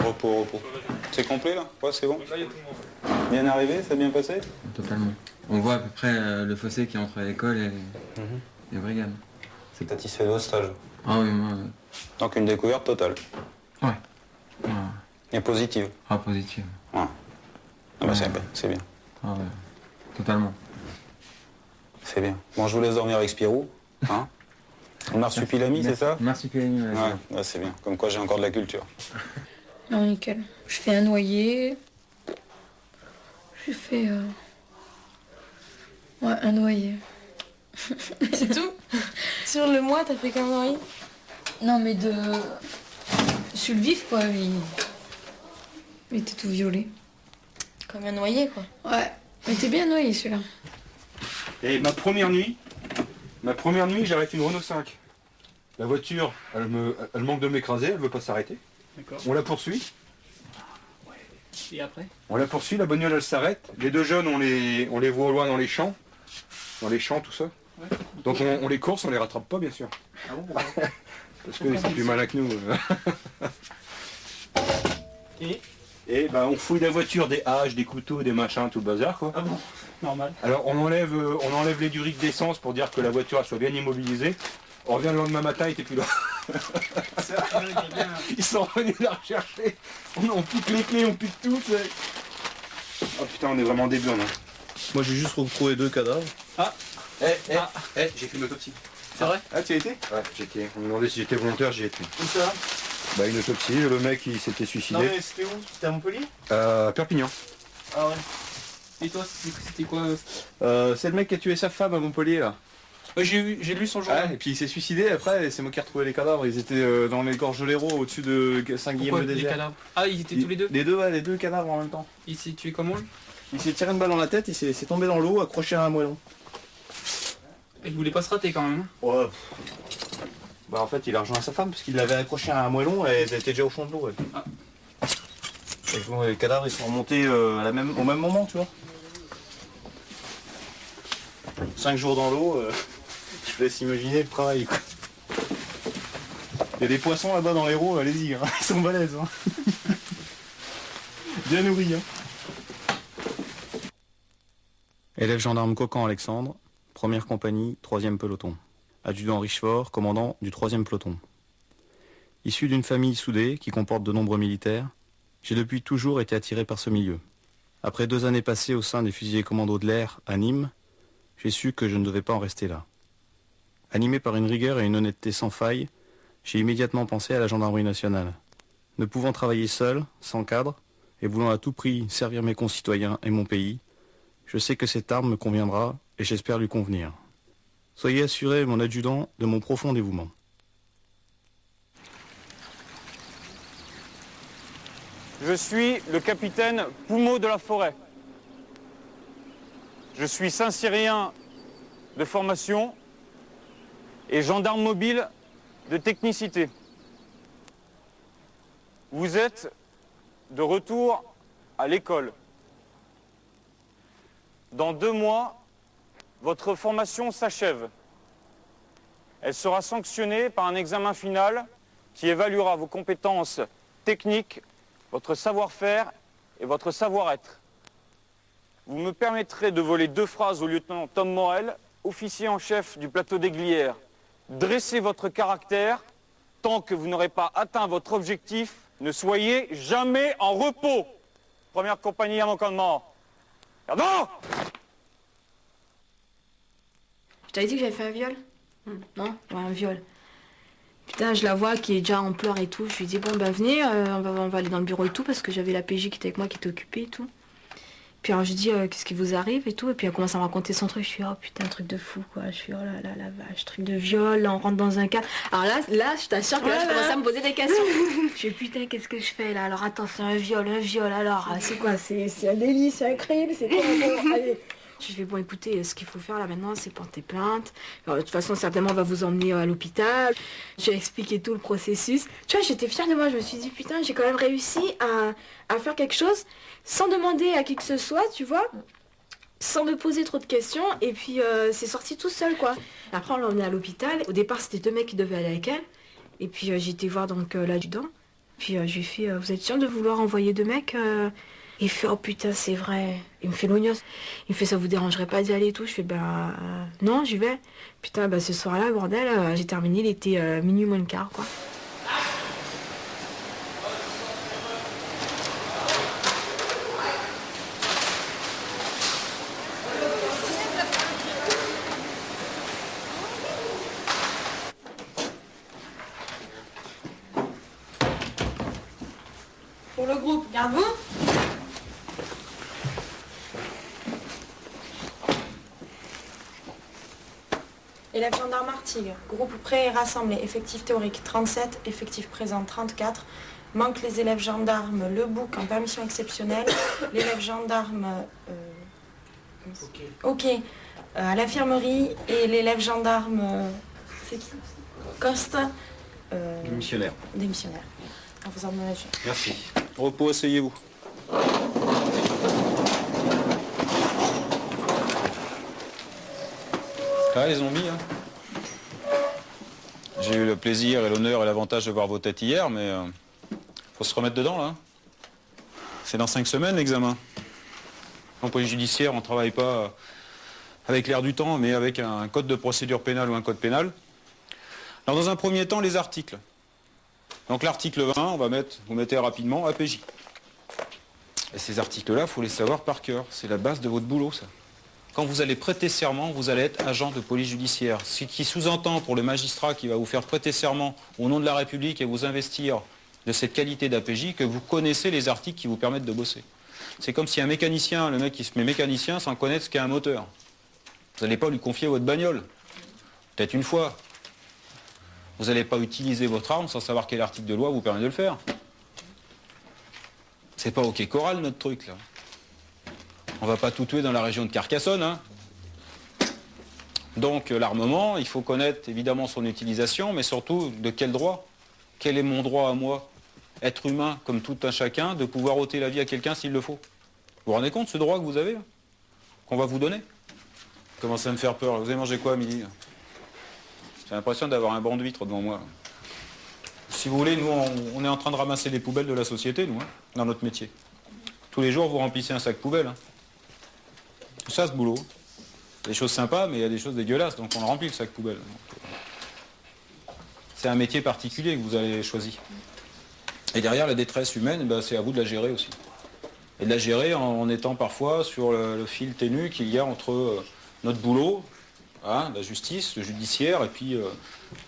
repos. C'est complet là? Ouais, c'est bon. Bien arrivé, ça a bien passé? Totalement. On voit à peu près le fossé qui est entre l'école et les brigades. C'est satisfait de votre stage? Ah oui, moi... Donc une découverte totale? Ouais. Et positive? Ah, positive. Ouais. Ah bah c'est bien. Ah ouais. Totalement. C'est bien. Bon, je vous laisse dormir avec Spirou. Hein? Marsupilami, c'est ça? Marsupilami, ouais, c'est bien. Comme quoi j'ai encore de la culture. Non, nickel. Je fais un noyer. J'ai fait... Ouais, un noyer. C'est tout? Sur le mois, t'as fait qu'un noyer? Non, mais de... Sur le vif, quoi, il était tout violet. Comme un noyer, quoi. Ouais, il était bien noyé, celui-là. Et ma première nuit, j'arrête une Renault 5. La voiture, elle manque de m'écraser, elle veut pas s'arrêter. D'accord. On la poursuit. Et après? On la poursuit, la bagnole elle s'arrête. Les deux jeunes, on les voit au loin dans les champs. Dans les champs, tout ça. Ouais. Donc on les course, on les rattrape pas, bien sûr. Ah bon? Parce qu'ils sont plus malins que nous. Et ben, on fouille la voiture, des haches, des couteaux, des machins, tout le bazar, quoi. Ah bon? Normal. Alors on enlève les duriques d'essence pour dire que la voiture elle soit bien immobilisée. On revient le lendemain matin, il était plus là. Ils sont revenus la rechercher. On pique les clés, on pique tout. Oh putain, on est vraiment des blondes. Moi j'ai juste retrouvé 2 cadavres. Ah j'ai fait une autopsie. C'est vrai? Ah, tu y as été? Ouais, j'étais. On me demandait si j'étais volontaire, j'y étais. Où ça? Bah une autopsie, le mec il s'était suicidé. Non mais c'était où? C'était à Montpellier? Perpignan. Ah ouais. Et toi, c'était quoi? C'est le mec qui a tué sa femme à Montpellier là. J'ai lu son journal. Et puis il s'est suicidé après, c'est moi qui ai retrouvé les cadavres. Ils étaient dans les gorges de l'Hérault au-dessus de Saint-Guillaume Pourquoi de les Désert. cadavres? Ah, ils étaient tous les deux? Les deux cadavres en même temps. Il s'est tué comment? Il s'est tiré une balle dans la tête, il s'est tombé dans l'eau, accroché à un moellon. Il voulait pas se rater quand même. Ouais. Bah en fait il a rejoint sa femme parce qu'il l'avait accroché à un moellon et elle était déjà au fond de l'eau. Ah. Et bon, les cadavres ils sont remontés au même moment, tu vois. 5 jours dans l'eau, je te laisse imaginer le travail, quoi. Il y a des poissons là-bas dans l'Hérault, allez-y, hein. Ils sont balèzes. Hein. Bien nourris. Hein. Élève gendarme Cocan Alexandre, première compagnie, 3e peloton. Adjudant Richefort, commandant du 3e peloton. Issu d'une famille soudée qui comporte de nombreux militaires, j'ai depuis toujours été attiré par ce milieu. Après 2 années passées au sein des fusiliers commandos de l'air à Nîmes, j'ai su que je ne devais pas en rester là. Animé par une rigueur et une honnêteté sans faille, j'ai immédiatement pensé à la gendarmerie nationale. Ne pouvant travailler seul, sans cadre, et voulant à tout prix servir mes concitoyens et mon pays, je sais que cette arme me conviendra et j'espère lui convenir. Soyez assuré, mon adjudant, de mon profond dévouement. Je suis le capitaine Poumeau de la Forêt. Je suis Saint-Cyrien de formation et gendarme mobile de technicité. Vous êtes de retour à l'école. Dans 2 mois, votre formation s'achève. Elle sera sanctionnée par un examen final qui évaluera vos compétences techniques, votre savoir-faire et votre savoir-être. Vous me permettrez de voler 2 phrases au lieutenant Tom Morel, officier en chef du plateau des Glières. Dressez votre caractère. Tant que vous n'aurez pas atteint votre objectif, ne soyez jamais en repos. Première compagnie à mon commandement. Pardon! Je t'avais dit que j'avais fait un viol? Non? Ouais, un viol. Putain, je la vois qui est déjà en pleurs et tout. Je lui dis, bon, ben venez, on va aller dans le bureau et tout, parce que j'avais la PJ qui était avec moi, qui était occupée et tout. Puis alors je dis, qu'est-ce qui vous arrive et tout. Et puis elle commence à me raconter son truc. Je suis, oh putain, truc de fou, quoi. Je suis, oh là là, la vache, truc de viol, là, on rentre dans un cadre. Alors là, je t'assure que là, je commence à me poser des questions. Je suis, putain, qu'est-ce que je fais là? Alors attends, c'est un viol, alors, c'est quoi? C'est un délit, c'est un crime, c'est quoi? Bon, allez. Je fais, bon, écoutez, ce qu'il faut faire là maintenant, c'est porter plainte. Alors, de toute façon, certainement, on va vous emmener à l'hôpital. J'ai expliqué tout le processus. Tu vois, j'étais fière de moi. Je me suis dit, putain, j'ai quand même réussi à faire quelque chose sans demander à qui que ce soit, tu vois, sans me poser trop de questions. Et puis, c'est sorti tout seul, quoi. Après, on l'a emmené à l'hôpital. Au départ, c'était 2 mecs qui devaient aller avec elle. Et puis, j'ai été voir donc l'adjudant. Puis je lui fais, vous êtes sûr de vouloir envoyer 2 mecs Il fait, oh putain, c'est vrai. Il me fait l'oignos. Il me fait, ça vous dérangerait pas d'y aller et tout. Je fais, non, j'y vais. Putain, ce soir-là, bordel, j'ai terminé, il était minuit moins le quart, quoi. Pour le groupe, garde-vous. Élèves gendarmes Artigues, groupe prêt et rassemblé, effectif théorique 37, effectif présent 34. Manque les élèves gendarmes Le Bouc en permission exceptionnelle, l'élève gendarme ok, à l'infirmerie et l'élève gendarme c'est qui Coste Démissionnaire. Démissionnaire. En faisant de manager. Merci. Repos, asseyez-vous. Ah, les zombies, hein. J'ai eu le plaisir et l'honneur et l'avantage de voir vos têtes hier, mais faut se remettre dedans, là. C'est dans 5 semaines, l'examen. En police judiciaire, on ne travaille pas avec l'air du temps, mais avec un code de procédure pénale ou un code pénal. Alors, dans un premier temps, les articles. Donc l'article 20, vous mettez rapidement APJ. Et ces articles-là, il faut les savoir par cœur. C'est la base de votre boulot, ça. Quand vous allez prêter serment, vous allez être agent de police judiciaire. Ce qui sous-entend pour le magistrat qui va vous faire prêter serment au nom de la République et vous investir de cette qualité d'APJ que vous connaissez les articles qui vous permettent de bosser. C'est comme si un mécanicien, le mec qui se met mécanicien sans connaître ce qu'est un moteur. Vous n'allez pas lui confier votre bagnole. Peut-être une fois. Vous n'allez pas utiliser votre arme sans savoir quel article de loi vous permet de le faire. C'est pas OK Choral notre truc là. On va pas tout tuer dans la région de Carcassonne, hein. Donc l'armement, il faut connaître évidemment son utilisation, mais surtout de quel droit. Quel est mon droit à moi, être humain comme tout un chacun, de pouvoir ôter la vie à quelqu'un s'il le faut. Vous vous rendez compte ce droit que vous avez, qu'on va vous donner? Commencez à me faire peur. Vous avez mangé quoi à midi? J'ai l'impression d'avoir un banc d'huîtres devant moi. Si vous voulez, nous, on est en train de ramasser les poubelles de la société, nous, hein, dans notre métier. Tous les jours, vous remplissez un sac poubelle. Hein. Tout ça, ce boulot. Des choses sympas, mais il y a des choses dégueulasses, donc on le remplit, le sac poubelle. C'est un métier particulier que vous avez choisi. Et derrière, la détresse humaine, c'est à vous de la gérer aussi. Et de la gérer en étant parfois sur le fil ténu qu'il y a entre notre boulot, hein, la justice, le judiciaire, et puis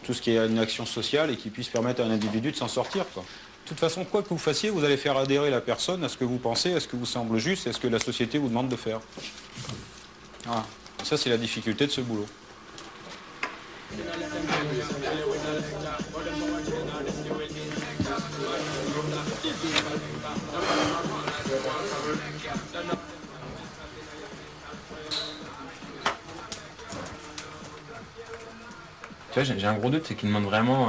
tout ce qui est une action sociale et qui puisse permettre à un individu de s'en sortir, quoi. De toute façon, quoi que vous fassiez, vous allez faire adhérer la personne à ce que vous pensez, à ce que vous semble juste, et à ce que la société vous demande de faire. Voilà. Ça, c'est la difficulté de ce boulot. Tu vois, j'ai un gros doute, c'est qu'il demande vraiment,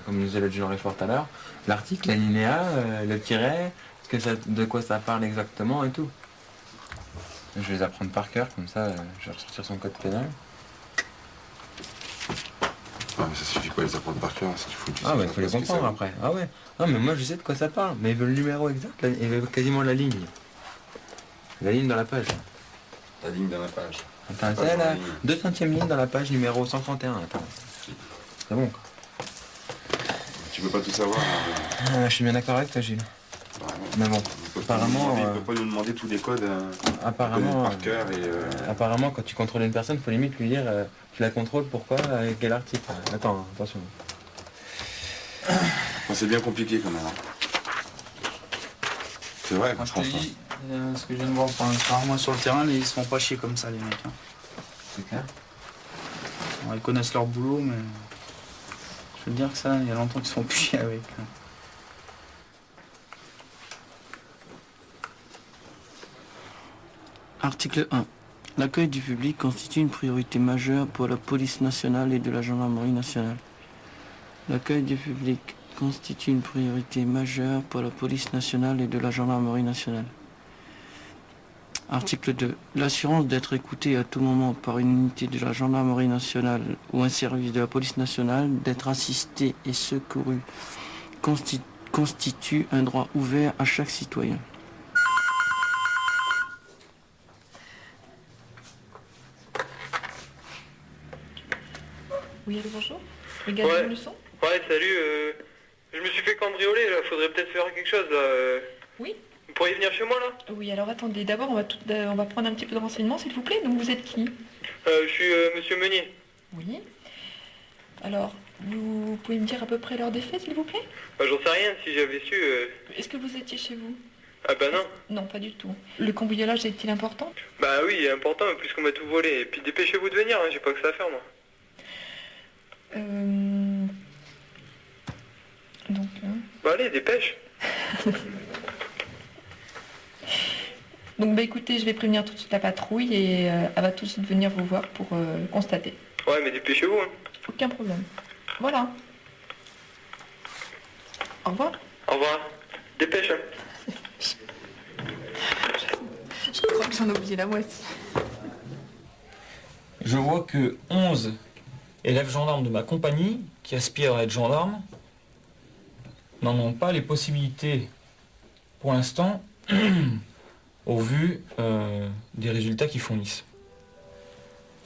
comme nous disait le juge Richefort tout à l'heure, l'article, l'alinéa, le tiret, de quoi ça parle exactement et tout. Je vais les apprendre par cœur, comme ça, je vais ressortir son code pénal. Ah, mais ça suffit pas de les apprendre par cœur, il faut Ah, il faut les comprendre après. Ah ouais. Non, mais moi je sais de quoi ça parle, mais il veut le numéro exact, il veut quasiment la ligne. La ligne dans la page. La ligne dans la page. Attends, c'est la 200e ligne dans la page numéro 131. Attends. C'est bon quoi. Tu peux pas tout savoir. Je suis bien d'accord avec toi, Gilles. Mais bon, apparemment... Il ne peut pas nous demander tous les codes apparemment, par cœur. Apparemment, quand tu contrôles une personne, il faut limite lui dire tu la contrôles, pourquoi, avec quel article. Attends, attention. C'est bien compliqué quand même. C'est vrai, moi, je te dis, ce que je viens de voir, apparemment sur le terrain, ils se font pas chier comme ça, les mecs. Hein. C'est clair. Alors, ils connaissent leur boulot, mais je veux dire que ça, il y a longtemps qu'ils se font plus chier avec. Article 1. L'accueil du public constitue une priorité majeure pour la police nationale et de la gendarmerie nationale. L'accueil du public constitue une priorité majeure pour la police nationale et de la gendarmerie nationale. Article 2. L'assurance d'être écouté à tout moment par une unité de la gendarmerie nationale ou un service de la police nationale, d'être assisté et secouru constitue un droit ouvert à chaque citoyen. Oui, allô, bonjour. Regardez le son. Ouais, salut. Je me suis fait cambrioler, là. Faudrait peut-être faire quelque chose, là. Oui. Vous pourriez venir chez moi, là? Oui, alors attendez, d'abord on va prendre un petit peu de renseignements, s'il vous plaît. Donc vous êtes qui? Je suis Monsieur Meunier. Oui. Alors, vous pouvez me dire à peu près l'heure des faits, s'il vous plaît? J'en sais rien, si j'avais su... Est-ce que vous étiez chez vous? Ah bah non. Non, pas du tout. Le cambriolage est-il important? Bah oui, il est important, puisqu'on m'a tout volé. Et puis dépêchez-vous de venir, hein, j'ai pas que ça à faire, moi. Donc... Bah allez, dépêche. Donc bah écoutez, je vais prévenir tout de suite la patrouille et elle va tout de suite venir vous voir pour constater. Ouais, mais dépêchez-vous, hein. Aucun problème. Voilà. Au revoir. Au revoir. Dépêche, hein. Je crois que j'en ai oublié la moitié. Je vois que 11 élèves gendarmes de ma compagnie, qui aspirent à être gendarmes, n'en ont pas les possibilités pour l'instant, au vu des résultats qu'ils fournissent.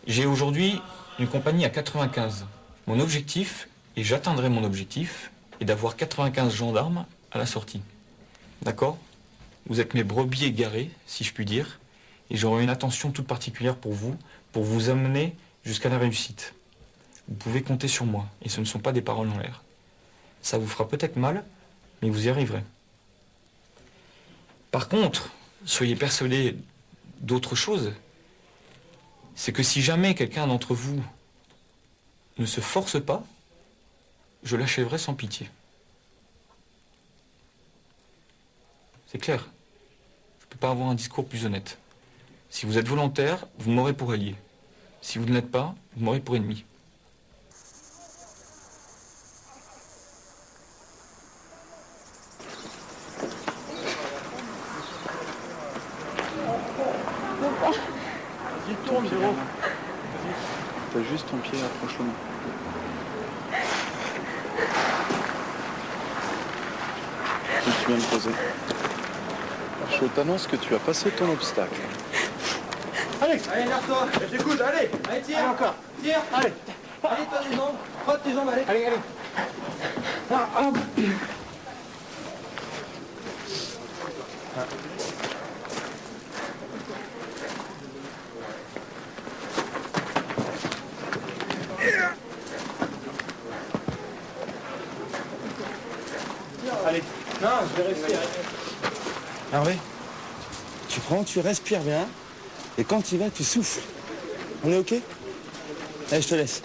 J'ai aujourd'hui une compagnie à 95. Mon objectif, et j'atteindrai mon objectif, est d'avoir 95 gendarmes à la sortie. D'accord ? Vous êtes mes brebis égarés, si je puis dire, et j'aurai une attention toute particulière pour vous amener jusqu'à la réussite. Vous pouvez compter sur moi, et ce ne sont pas des paroles en l'air. Ça vous fera peut-être mal, mais vous y arriverez. Par contre, soyez persuadés d'autre chose, c'est que si jamais quelqu'un d'entre vous ne se force pas, je l'achèverai sans pitié. C'est clair. Je ne peux pas avoir un discours plus honnête. Si vous êtes volontaire, vous m'aurez pour allié. Si vous ne l'êtes pas, vous m'aurez pour ennemi. Vas-y, tourne, Zéro. T'as juste ton pied, approche-le. Je suis bien me poser. Je t'annonce que tu as passé ton obstacle. Allez, allez, lève-toi. J'écoute, allez. Allez, tire. Allez, encore. Tire. Allez. Allez, toi, tes jambes. Frotte tes jambes, allez. Allez, allez. Ah, ah. Allez. Non, je vais respirer. Hervé, tu prends, tu respires bien, et quand tu vas, tu souffles. On est OK? Allez, je te laisse.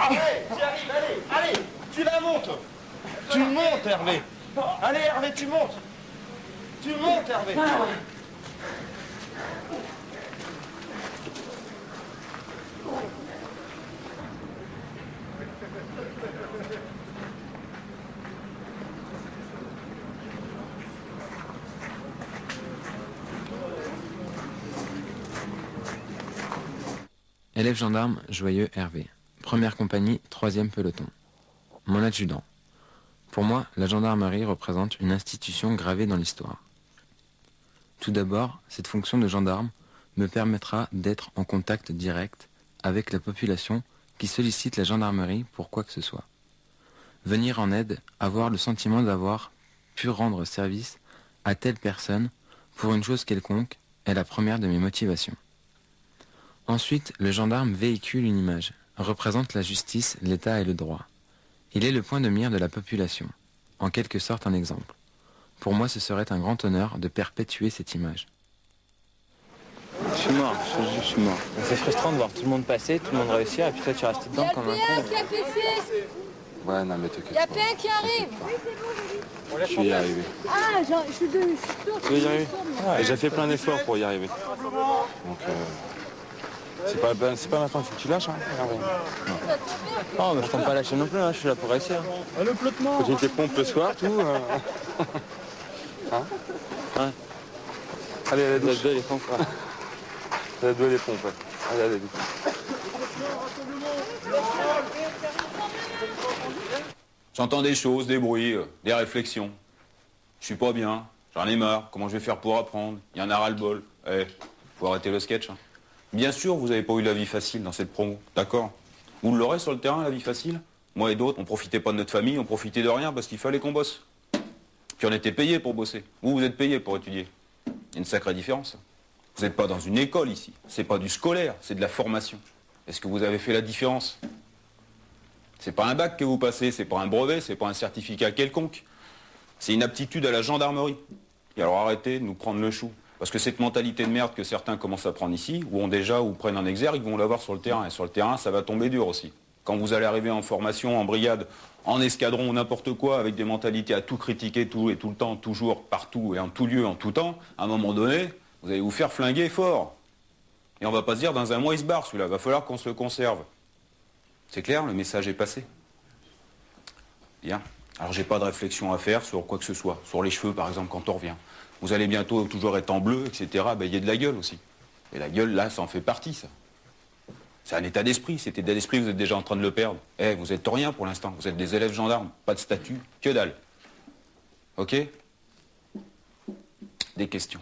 Allez, j'y arrive, allez, allez, tu la montes. Tu montes, Hervé. Allez, Hervé, tu montes. Tu montes, Hervé. Élève gendarme, joyeux Hervé. Première compagnie, 3e peloton. Mon adjudant. Pour moi, la gendarmerie représente une institution gravée dans l'histoire. Tout d'abord, cette fonction de gendarme me permettra d'être en contact direct avec la population qui sollicite la gendarmerie pour quoi que ce soit. Venir en aide, avoir le sentiment d'avoir pu rendre service à telle personne pour une chose quelconque est la première de mes motivations. Ensuite, le gendarme véhicule une image, représente la justice, l'État et le droit. Il est le point de mire de la population, en quelque sorte un exemple. Pour moi, ce serait un grand honneur de perpétuer cette image. Je suis mort, je suis mort. C'est frustrant de voir tout le monde passer, tout le monde réussir, et puis toi tu restes dedans comme un con. Ouais, non, mais t'inquiète. Il y a PA qui arrive. Je suis y arrivé. Ah, je suis sûre Tu veux y arriver? J'ai fait plein d'efforts pour y arriver. Donc, C'est pas maintenant, il faut que tu lâches. Hein. Non, mais je compte pas lâcher non plus, hein. Je suis là pour réussir. Le flottement. Faut que tu pompes le soir, tout. Hein? Ouais. Allez, à la douche. Les pompes, ouais. La douche, les pompes, ouais. Allez, à la douche. J'entends des choses, des bruits, des réflexions. Je suis pas bien, j'en ai marre, comment je vais faire pour apprendre? Il y en a ras-le-bol. Faut arrêter le sketch. Hein. Bien sûr, vous n'avez pas eu la vie facile dans cette promo, d'accord? Vous l'aurez sur le terrain, la vie facile? Moi et d'autres, on profitait pas de notre famille, on profitait de rien parce qu'il fallait qu'on bosse. Puis on était payés pour bosser. Vous êtes payés pour étudier. Il y a une sacrée différence. Vous n'êtes pas dans une école ici. C'est pas du scolaire, c'est de la formation. Est-ce que vous avez fait la différence? C'est pas un bac que vous passez, c'est pas un brevet, c'est pas un certificat quelconque. C'est une aptitude à la gendarmerie. Et alors arrêtez de nous prendre le chou. Parce que cette mentalité de merde que certains commencent à prendre ici, ou ont déjà, ou prennent en exergue, ils vont l'avoir sur le terrain. Et sur le terrain, ça va tomber dur aussi. Quand vous allez arriver en formation, en brigade, en escadron, n'importe quoi, avec des mentalités à tout critiquer, tout et tout le temps, toujours, partout et en tout lieu, en tout temps, à un moment donné, vous allez vous faire flinguer fort. Et on va pas se dire, dans un mois, il se barre celui-là. Va falloir qu'on se le conserve. C'est clair, le message est passé. Bien. Alors j'ai pas de réflexion à faire sur quoi que ce soit. Sur les cheveux, par exemple, quand on revient. Vous allez bientôt toujours être en bleu, etc. Ben, il y a de la gueule aussi. Et la gueule, là, ça en fait partie, ça. C'est un état d'esprit. Cet état d'esprit, vous êtes déjà en train de le perdre. Vous êtes rien pour l'instant. Vous êtes des élèves gendarmes. Pas de statut, que dalle. Ok? Des questions.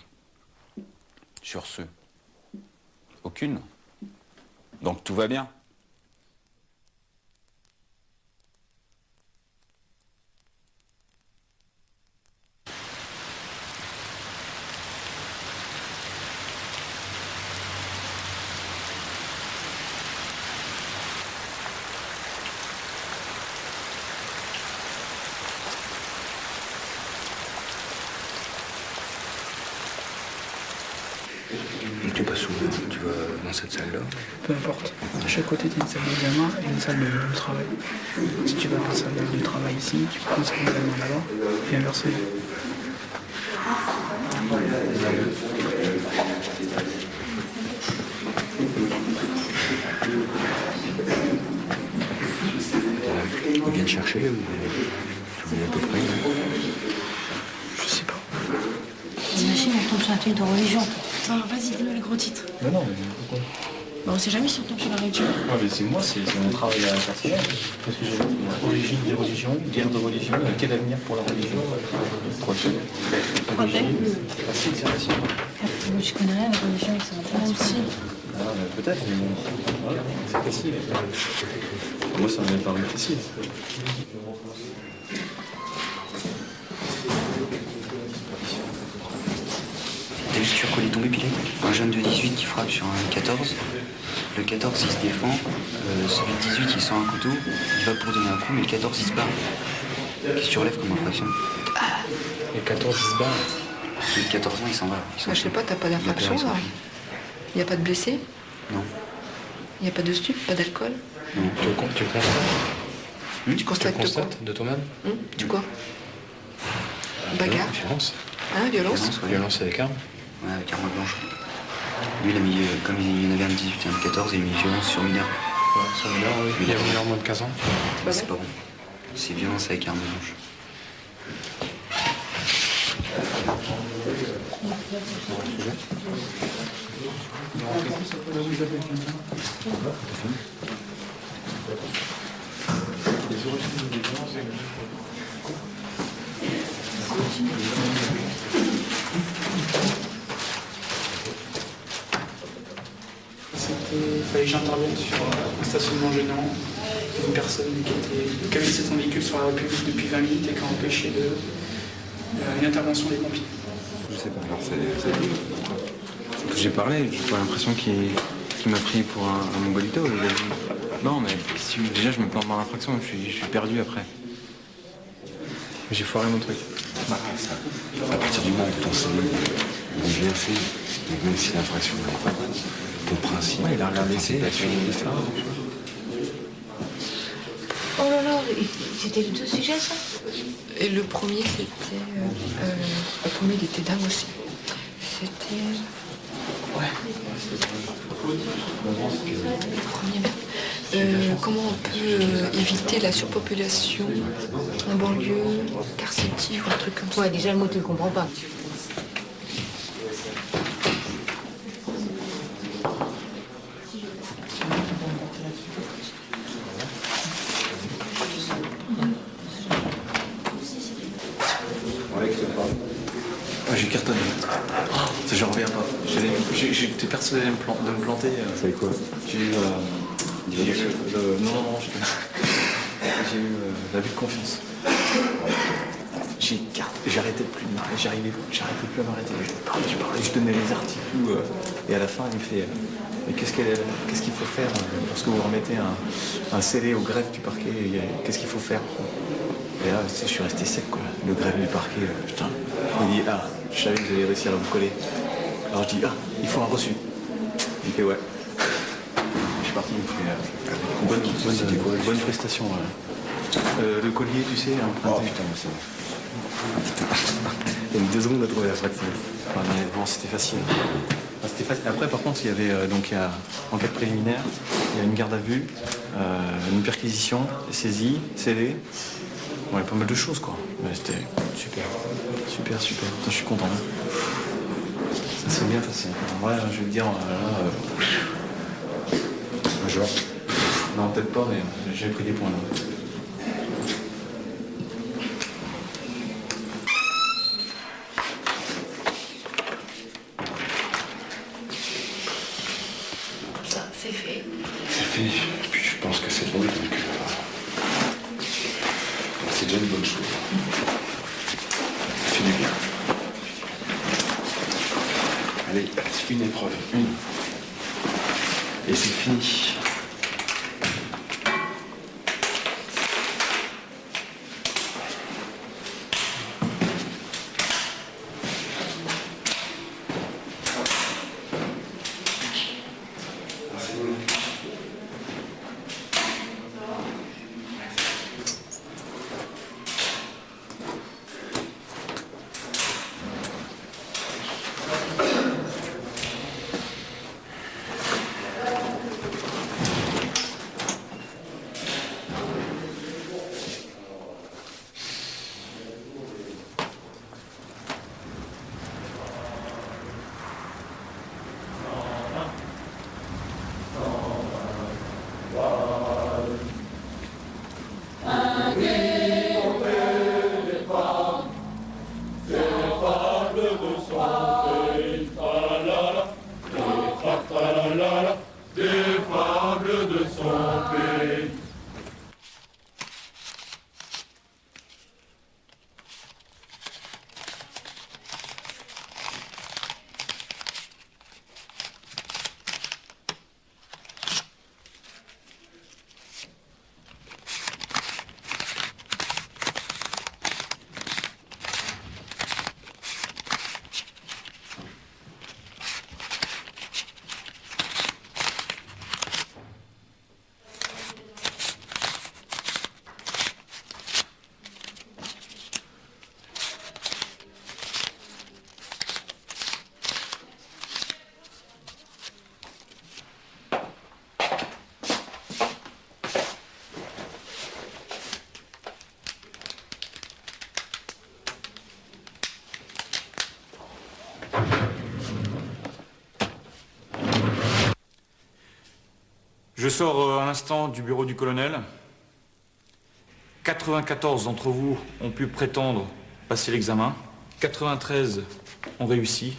Sur ce. Aucune. Donc tout va bien. Tu passes où? Tu vas dans cette salle-là? Peu importe. À chaque côté, tu as une salle d'examen et une salle de travail. Si tu vas dans la salle de travail ici, tu prends salle d'examen là-bas et inversement. On vient te chercher ou tu voulais à peu près? Je sais pas. T'imagines, on tombe sur un truc de religion. Non, vas-y, dis-nous les gros titres. Mais non, mais pourquoi? Bah, on sait jamais si on tombe sur la religion. Ah, mais c'est moi, c'est mon travail à personnel. Parce que j'ai origine des religions, guerre de religion, quel avenir pour la religion? Prochaine. Facile, c'est facile. Moi, je connais rien à la religion, ça m'intéresse aussi. Ah, mais peut-être, mais bon, voilà, c'est facile. Moi, ça m'est paru facile. T'as vu sur quoi il est tombé, Pilé? Un jeune de 18 qui frappe sur un 14. Le 14 il se défend. Celui de 18 il sort un couteau. Il va pour donner un coup, mais le 14 il se barre. Qu'est-ce que tu relèves comme infraction? Le 14 il se barre. Le 14 ans il s'en va. Bah, je sais pas, t'as pas d'infraction là? Il n'y a pas de blessés? Non. Il n'y a pas de stup, pas d'alcool? Non. Tu constates? Tu constates de quoi? De toi-même? Du quoi? Bagarre? Violence. Hein, violence? Violence avec arme? Ouais, avec arme blanche. Lui, il a mis, comme il y en avait un de 18 et un de 14, il a mis violence sur mineur. Ouais, sur mineur, oui. Il y a mineur moins de 15 ans. Bah, c'est pas bon. C'est violence avec arme blanche. Il fallait que j'intervienne sur un stationnement gênant. Une personne qui avait laissé son véhicule sur la République depuis 20 minutes et qui a empêché une intervention des pompiers. Je sais pas, alors j'ai parlé, j'ai pas l'impression qu'il m'a pris pour un mongolito. Non, mais déjà je me plante dans l'infraction, je suis perdu après. J'ai foiré mon truc. Bah, ça, à partir du moment où ton CV est bien fait, et même si l'infraction n'est pas bonne, ton principe, il a regardé ses ça. Oh là là, c'était les deux sujets, ça? Et le premier, c'était... le premier, il était dingue aussi. C'était... Comment on peut éviter la surpopulation en banlieue, carcétique ou un truc comme ça? Ouais, déjà le mot tu le comprends pas. J'ai cartonné. Ça, j'en reviens pas. J'étais persuadé de me planter. Ça fait quoi? J'ai eu non, j'ai eu l'abus de confiance. J'ai arrêté plus de m'arrêter, j'arrêtais plus à m'arrêter. Je parlais, je donnais les articles, et à la fin il me fait mais qu'est-ce qu'il faut faire lorsque vous remettez un scellé au greffe du parquet, qu'est-ce qu'il faut faire? Et là, je suis resté sec, quoi. Le greffe du parquet, putain. Il dit, je savais que vous alliez réussir à vous coller. Alors je dis, il faut un reçu. Il fait, ouais. Je suis parti, il me fait bonne prestation. Le collier, tu sais, emprunté. Oh putain, c'est bon. Il y a mis 2 secondes à trouver la fraction. Mais bon, c'était facile. Après, par contre, il y avait enquête préliminaire, il y a une garde à vue, une perquisition, saisie, scellé. Ouais, pas mal de choses, quoi. Mais c'était super. Super. Putain, je suis content. Ça s'est bien passé. Ouais, je vais te dire, major. Non, peut-être pas, mais j'ai pris des points là. C'est fait. C'est fait. Et puis je pense que c'est bon, donc c'est déjà une bonne chose. Ça fait du bien. Allez, une épreuve, une. Et c'est fini. Je sors à l'instant du bureau du colonel. 94 d'entre vous ont pu prétendre passer l'examen. 93 ont réussi.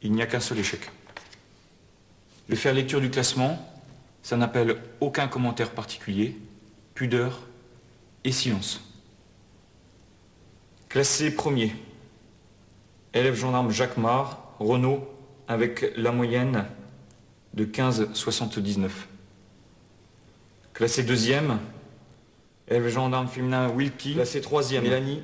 Il n'y a qu'un seul échec. Je vais faire lecture du classement. Ça n'appelle aucun commentaire particulier. Pudeur et silence. Classé premier. Élève gendarme Jacques Mar, Renault, avec la moyenne de 15,79. Classé deuxième, élève gendarme féminin Wilkie. Classé troisième, Mélanie,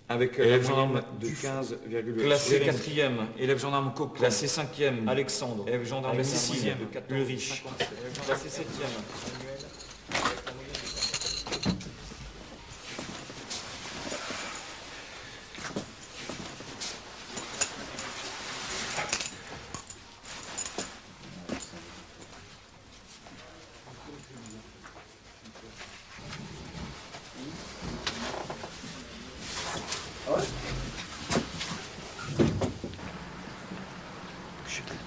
avec élève gendarme de 15,8. Classé quatrième, élève gendarme Coq. Classé cinquième, Alexandre. Élève gendarme classé sixième, Ulrich. Classé septième, monsieur Caillard.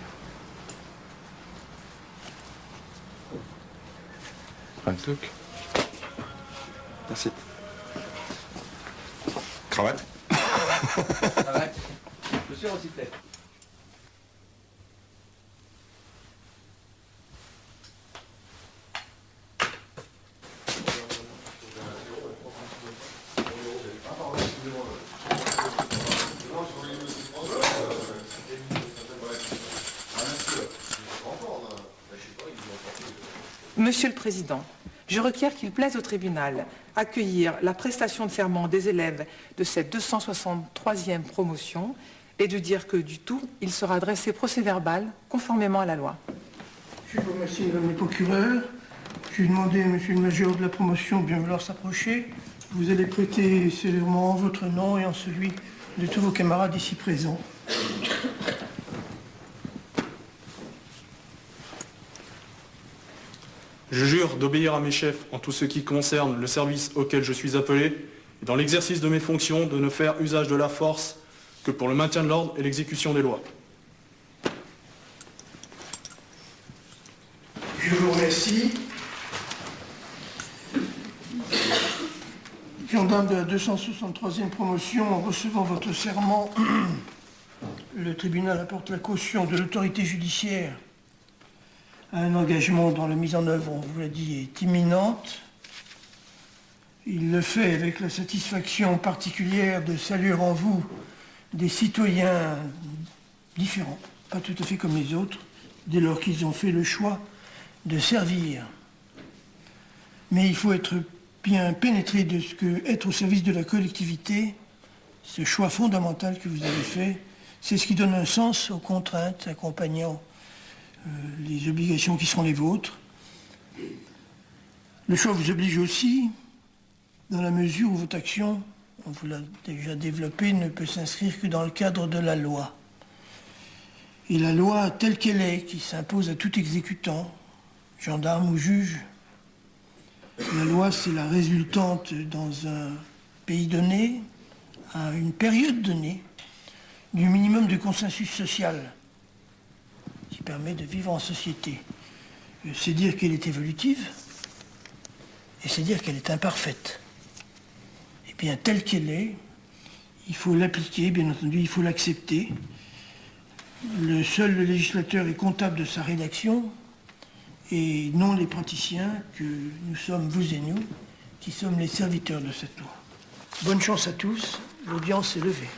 Un truc. Merci. Cravate. Arrête. Monsieur Rosiclet. Monsieur le Président, je requiers qu'il plaise au tribunal accueillir la prestation de serment des élèves de cette 263e promotion et de dire que du tout, il sera dressé procès-verbal conformément à la loi. Je vous remercie, madame le procureur. Je vais demander à monsieur le major de la promotion de bien vouloir s'approcher. Vous allez prêter serment en votre nom et en celui de tous vos camarades ici présents. Je jure d'obéir à mes chefs en tout ce qui concerne le service auquel je suis appelé et dans l'exercice de mes fonctions de ne faire usage de la force que pour le maintien de l'ordre et l'exécution des lois. Je vous remercie. Gendarme de la 263e promotion, en recevant votre serment, le tribunal apporte la caution de l'autorité judiciaire à un engagement dont la mise en œuvre, on vous l'a dit, est imminente. Il le fait avec la satisfaction particulière de saluer en vous des citoyens différents, pas tout à fait comme les autres, dès lors qu'ils ont fait le choix de servir. Mais il faut être bien pénétré de ce que être au service de la collectivité, ce choix fondamental que vous avez fait, c'est ce qui donne un sens aux contraintes accompagnant les obligations qui sont les vôtres. Le choix vous oblige aussi, dans la mesure où votre action, on vous l'a déjà développée, ne peut s'inscrire que dans le cadre de la loi. Et la loi telle qu'elle est, qui s'impose à tout exécutant, gendarme ou juge, la loi, c'est la résultante dans un pays donné, à une période donnée, du minimum de consensus social qui permet de vivre en société. C'est dire qu'elle est évolutive et c'est dire qu'elle est imparfaite. Et bien, telle qu'elle est, il faut l'appliquer, bien entendu, il faut l'accepter. Le législateur est comptable de sa rédaction et non les praticiens que nous sommes, vous et nous, qui sommes les serviteurs de cette loi. Bonne chance à tous, l'audience est levée.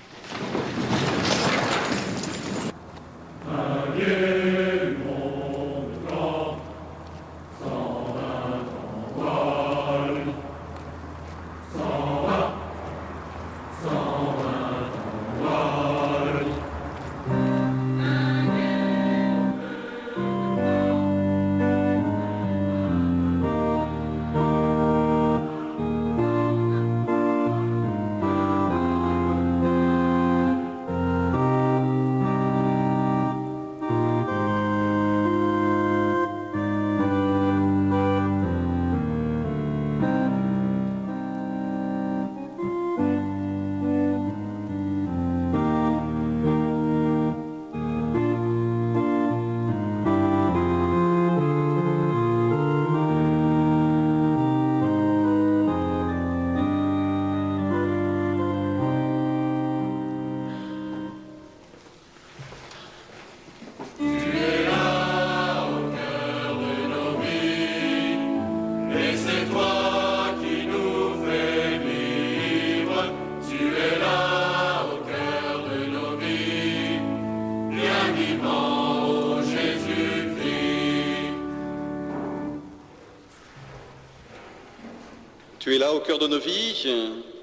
Tu es là au cœur de nos vies,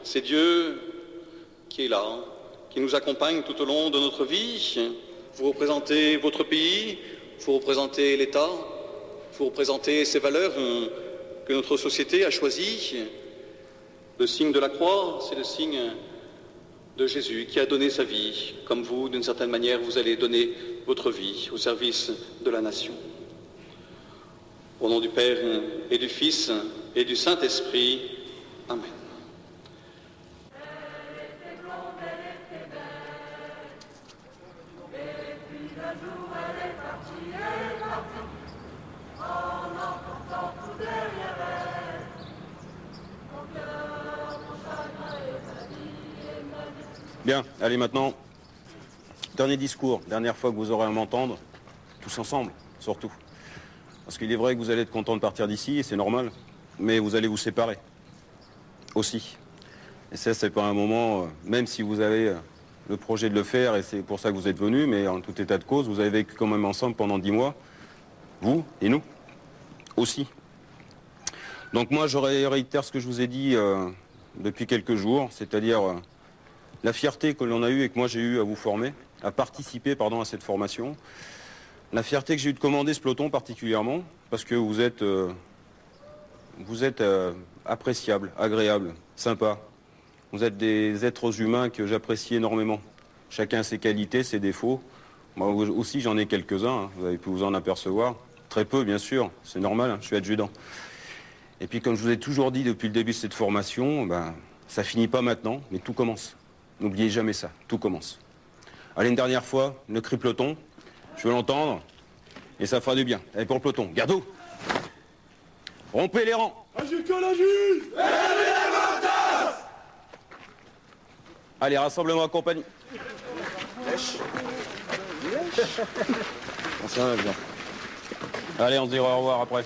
c'est Dieu qui est là, qui nous accompagne tout au long de notre vie. Vous représentez votre pays, vous représentez l'État, vous représentez ces valeurs que notre société a choisies. Le signe de la croix, c'est le signe de Jésus qui a donné sa vie, comme vous, d'une certaine manière, vous allez donner votre vie au service de la nation. Au nom du Père et du Fils et du Saint-Esprit, Amen. Et puis un jour Bien, allez maintenant, dernier discours, dernière fois que vous aurez à m'entendre, tous ensemble, surtout. Parce qu'il est vrai que vous allez être content de partir d'ici, et c'est normal, mais vous allez vous séparer, aussi. Et ça, c'est pas un moment, même si vous avez le projet de le faire, et c'est pour ça que vous êtes venus, mais en tout état de cause, vous avez vécu quand même ensemble pendant 10 mois, vous et nous, aussi. Donc moi, je réitère ce que je vous ai dit depuis quelques jours, c'est-à-dire la fierté que l'on a eue et que moi j'ai eu à vous former, à participer, pardon, à cette formation. La fierté que j'ai eue de commander ce peloton particulièrement, parce que vous êtes appréciable, agréable, sympa. Vous êtes des êtres humains que j'apprécie énormément. Chacun a ses qualités, ses défauts. Moi aussi, j'en ai quelques-uns, hein. Vous avez pu vous en apercevoir. Très peu, bien sûr, c'est normal, hein, je suis adjudant. Et puis, comme je vous ai toujours dit depuis le début de cette formation, ben, ça finit pas maintenant, mais tout commence. N'oubliez jamais ça, tout commence. Allez, une dernière fois, le cri peloton, je veux l'entendre, et ça fera du bien. Allez, pour le peloton, garde-vous. Rompez les rangs. Allez, rassemblement en compagnie. Ça va bien. Allez, on se dira au revoir après.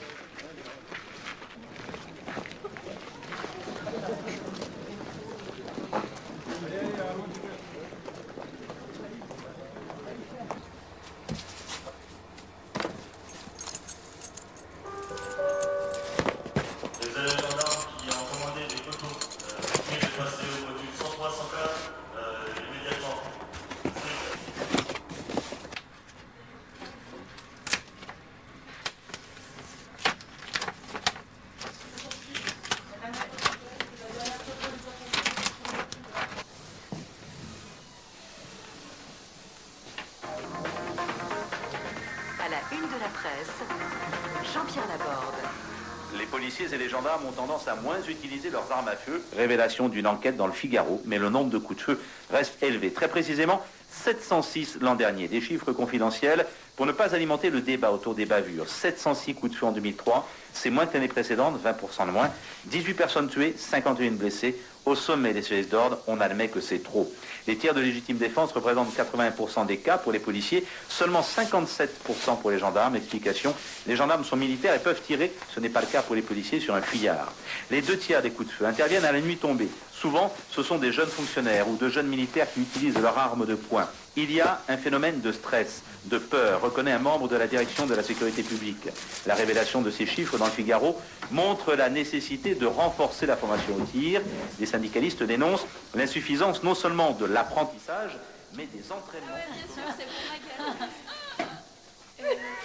Les policiers et les gendarmes ont tendance à moins utiliser leurs armes à feu. Révélation d'une enquête dans le Figaro, mais le nombre de coups de feu reste élevé. Très précisément, 706 l'an dernier. Des chiffres confidentiels pour ne pas alimenter le débat autour des bavures. 706 coups de feu en 2003, c'est moins que l'année précédente, 20% de moins. 18 personnes tuées, 51 blessées. Au sommet des services d'ordre, on admet que c'est trop. Les tirs de légitime défense représentent 80% des cas pour les policiers, seulement 57% pour les gendarmes. Explication, les gendarmes sont militaires et peuvent tirer, ce n'est pas le cas pour les policiers sur un fuyard. Les 2/3 des coups de feu interviennent à la nuit tombée. Souvent, ce sont des jeunes fonctionnaires ou de jeunes militaires qui utilisent leur arme de poing. Il y a un phénomène de stress, de peur, reconnaît un membre de la direction de la sécurité publique. La révélation de ces chiffres dans le Figaro montre la nécessité de renforcer la formation au tir. Les syndicalistes dénoncent l'insuffisance non seulement de l'apprentissage, mais des entraînements.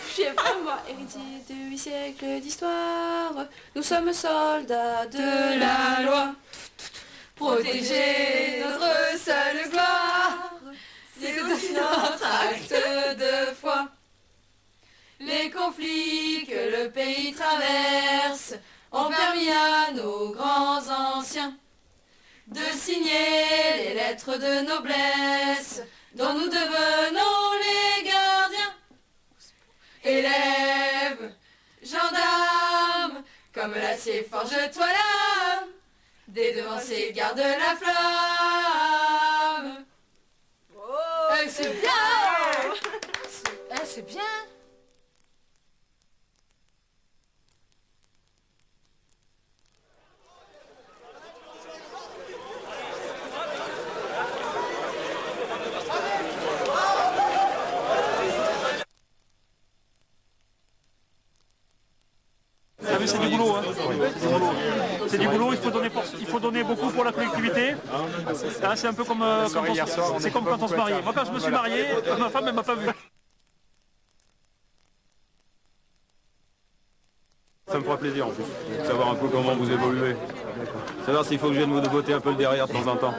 Je sais pas moi, héritier de 8 siècles d'histoire, nous sommes soldats de la loi. Protéger notre seule gloire, c'est aussi notre acte de foi. Les conflits que le pays traverse ont permis à nos grands anciens de signer les lettres de noblesse dont nous devenons les gardiens. Élèves, gendarmes, comme l'acier forge-toi l'âme, des devanciers garde la flamme. C'est bien. C'est bien. C'est du boulot, hein. C'est du boulot, il faut donner beaucoup pour la collectivité. C'est un peu comme, quand on se marie. Moi quand je me suis marié, ma femme elle m'a pas vu. Ça me fera plaisir en plus, de savoir un peu comment vous évoluez. Savoir s'il faut que je vienne vous botter un peu le derrière de temps en temps.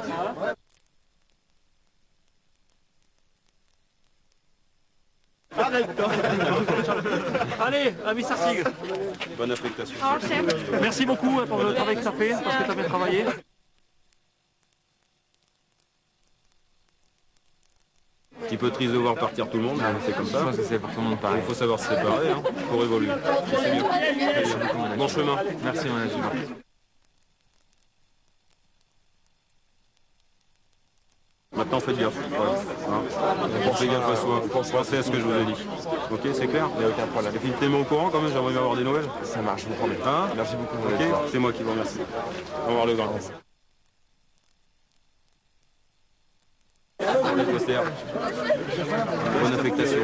Allez, ami Sarsig. Bonne affectation. Merci beaucoup pour le travail que tu as fait, parce que tu as bien travaillé. Un petit peu triste de voir partir tout le monde, c'est comme ça. Je pense que c'est pour tout le monde pareil. Il faut savoir se séparer hein, pour évoluer. C'est mieux. Bon chemin. Merci mon adjudant. Maintenant, faites gaffe. Voilà. Hein. Faites gaffe à soi. Pensez à ce que je vous ai dit. Ok, c'est clair? Il n'y a aucun problème. Et puis, tenez-moi au courant quand même, j'aimerais bien avoir des nouvelles. Ça marche, je vous promets. Hein? Merci beaucoup. Ok, c'est moi qui vous remercie. Au revoir le grand. Bonne affectation.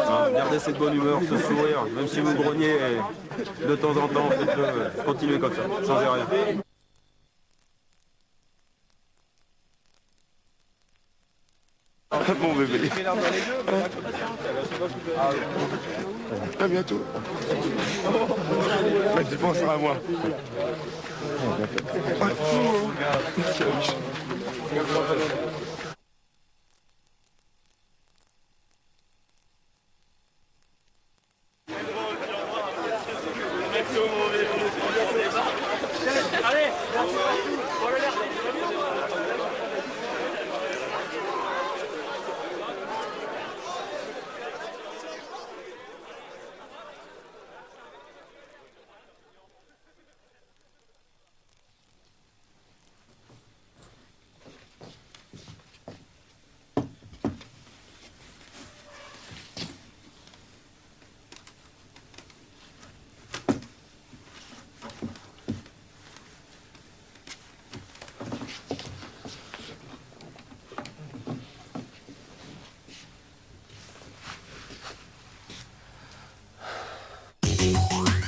Hein, gardez cette bonne humeur, ce sourire, même si vous grognez de temps en temps, faites-le, continuez comme ça, changez rien. Mon bébé. À bientôt. Tu penseras à moi.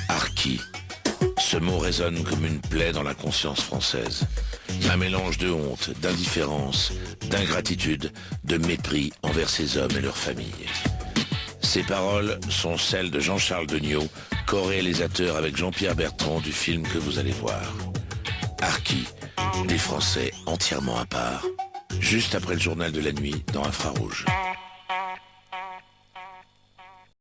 Harki. Ce mot résonne comme une plaie dans la conscience française. Un mélange de honte, d'indifférence, d'ingratitude, de mépris envers ces hommes et leurs familles. Ces paroles sont celles de Jean-Charles Degnaud, co-réalisateur avec Jean-Pierre Bertrand du film que vous allez voir. Harki, des Français entièrement à part, juste après le journal de la nuit dans Infrarouge.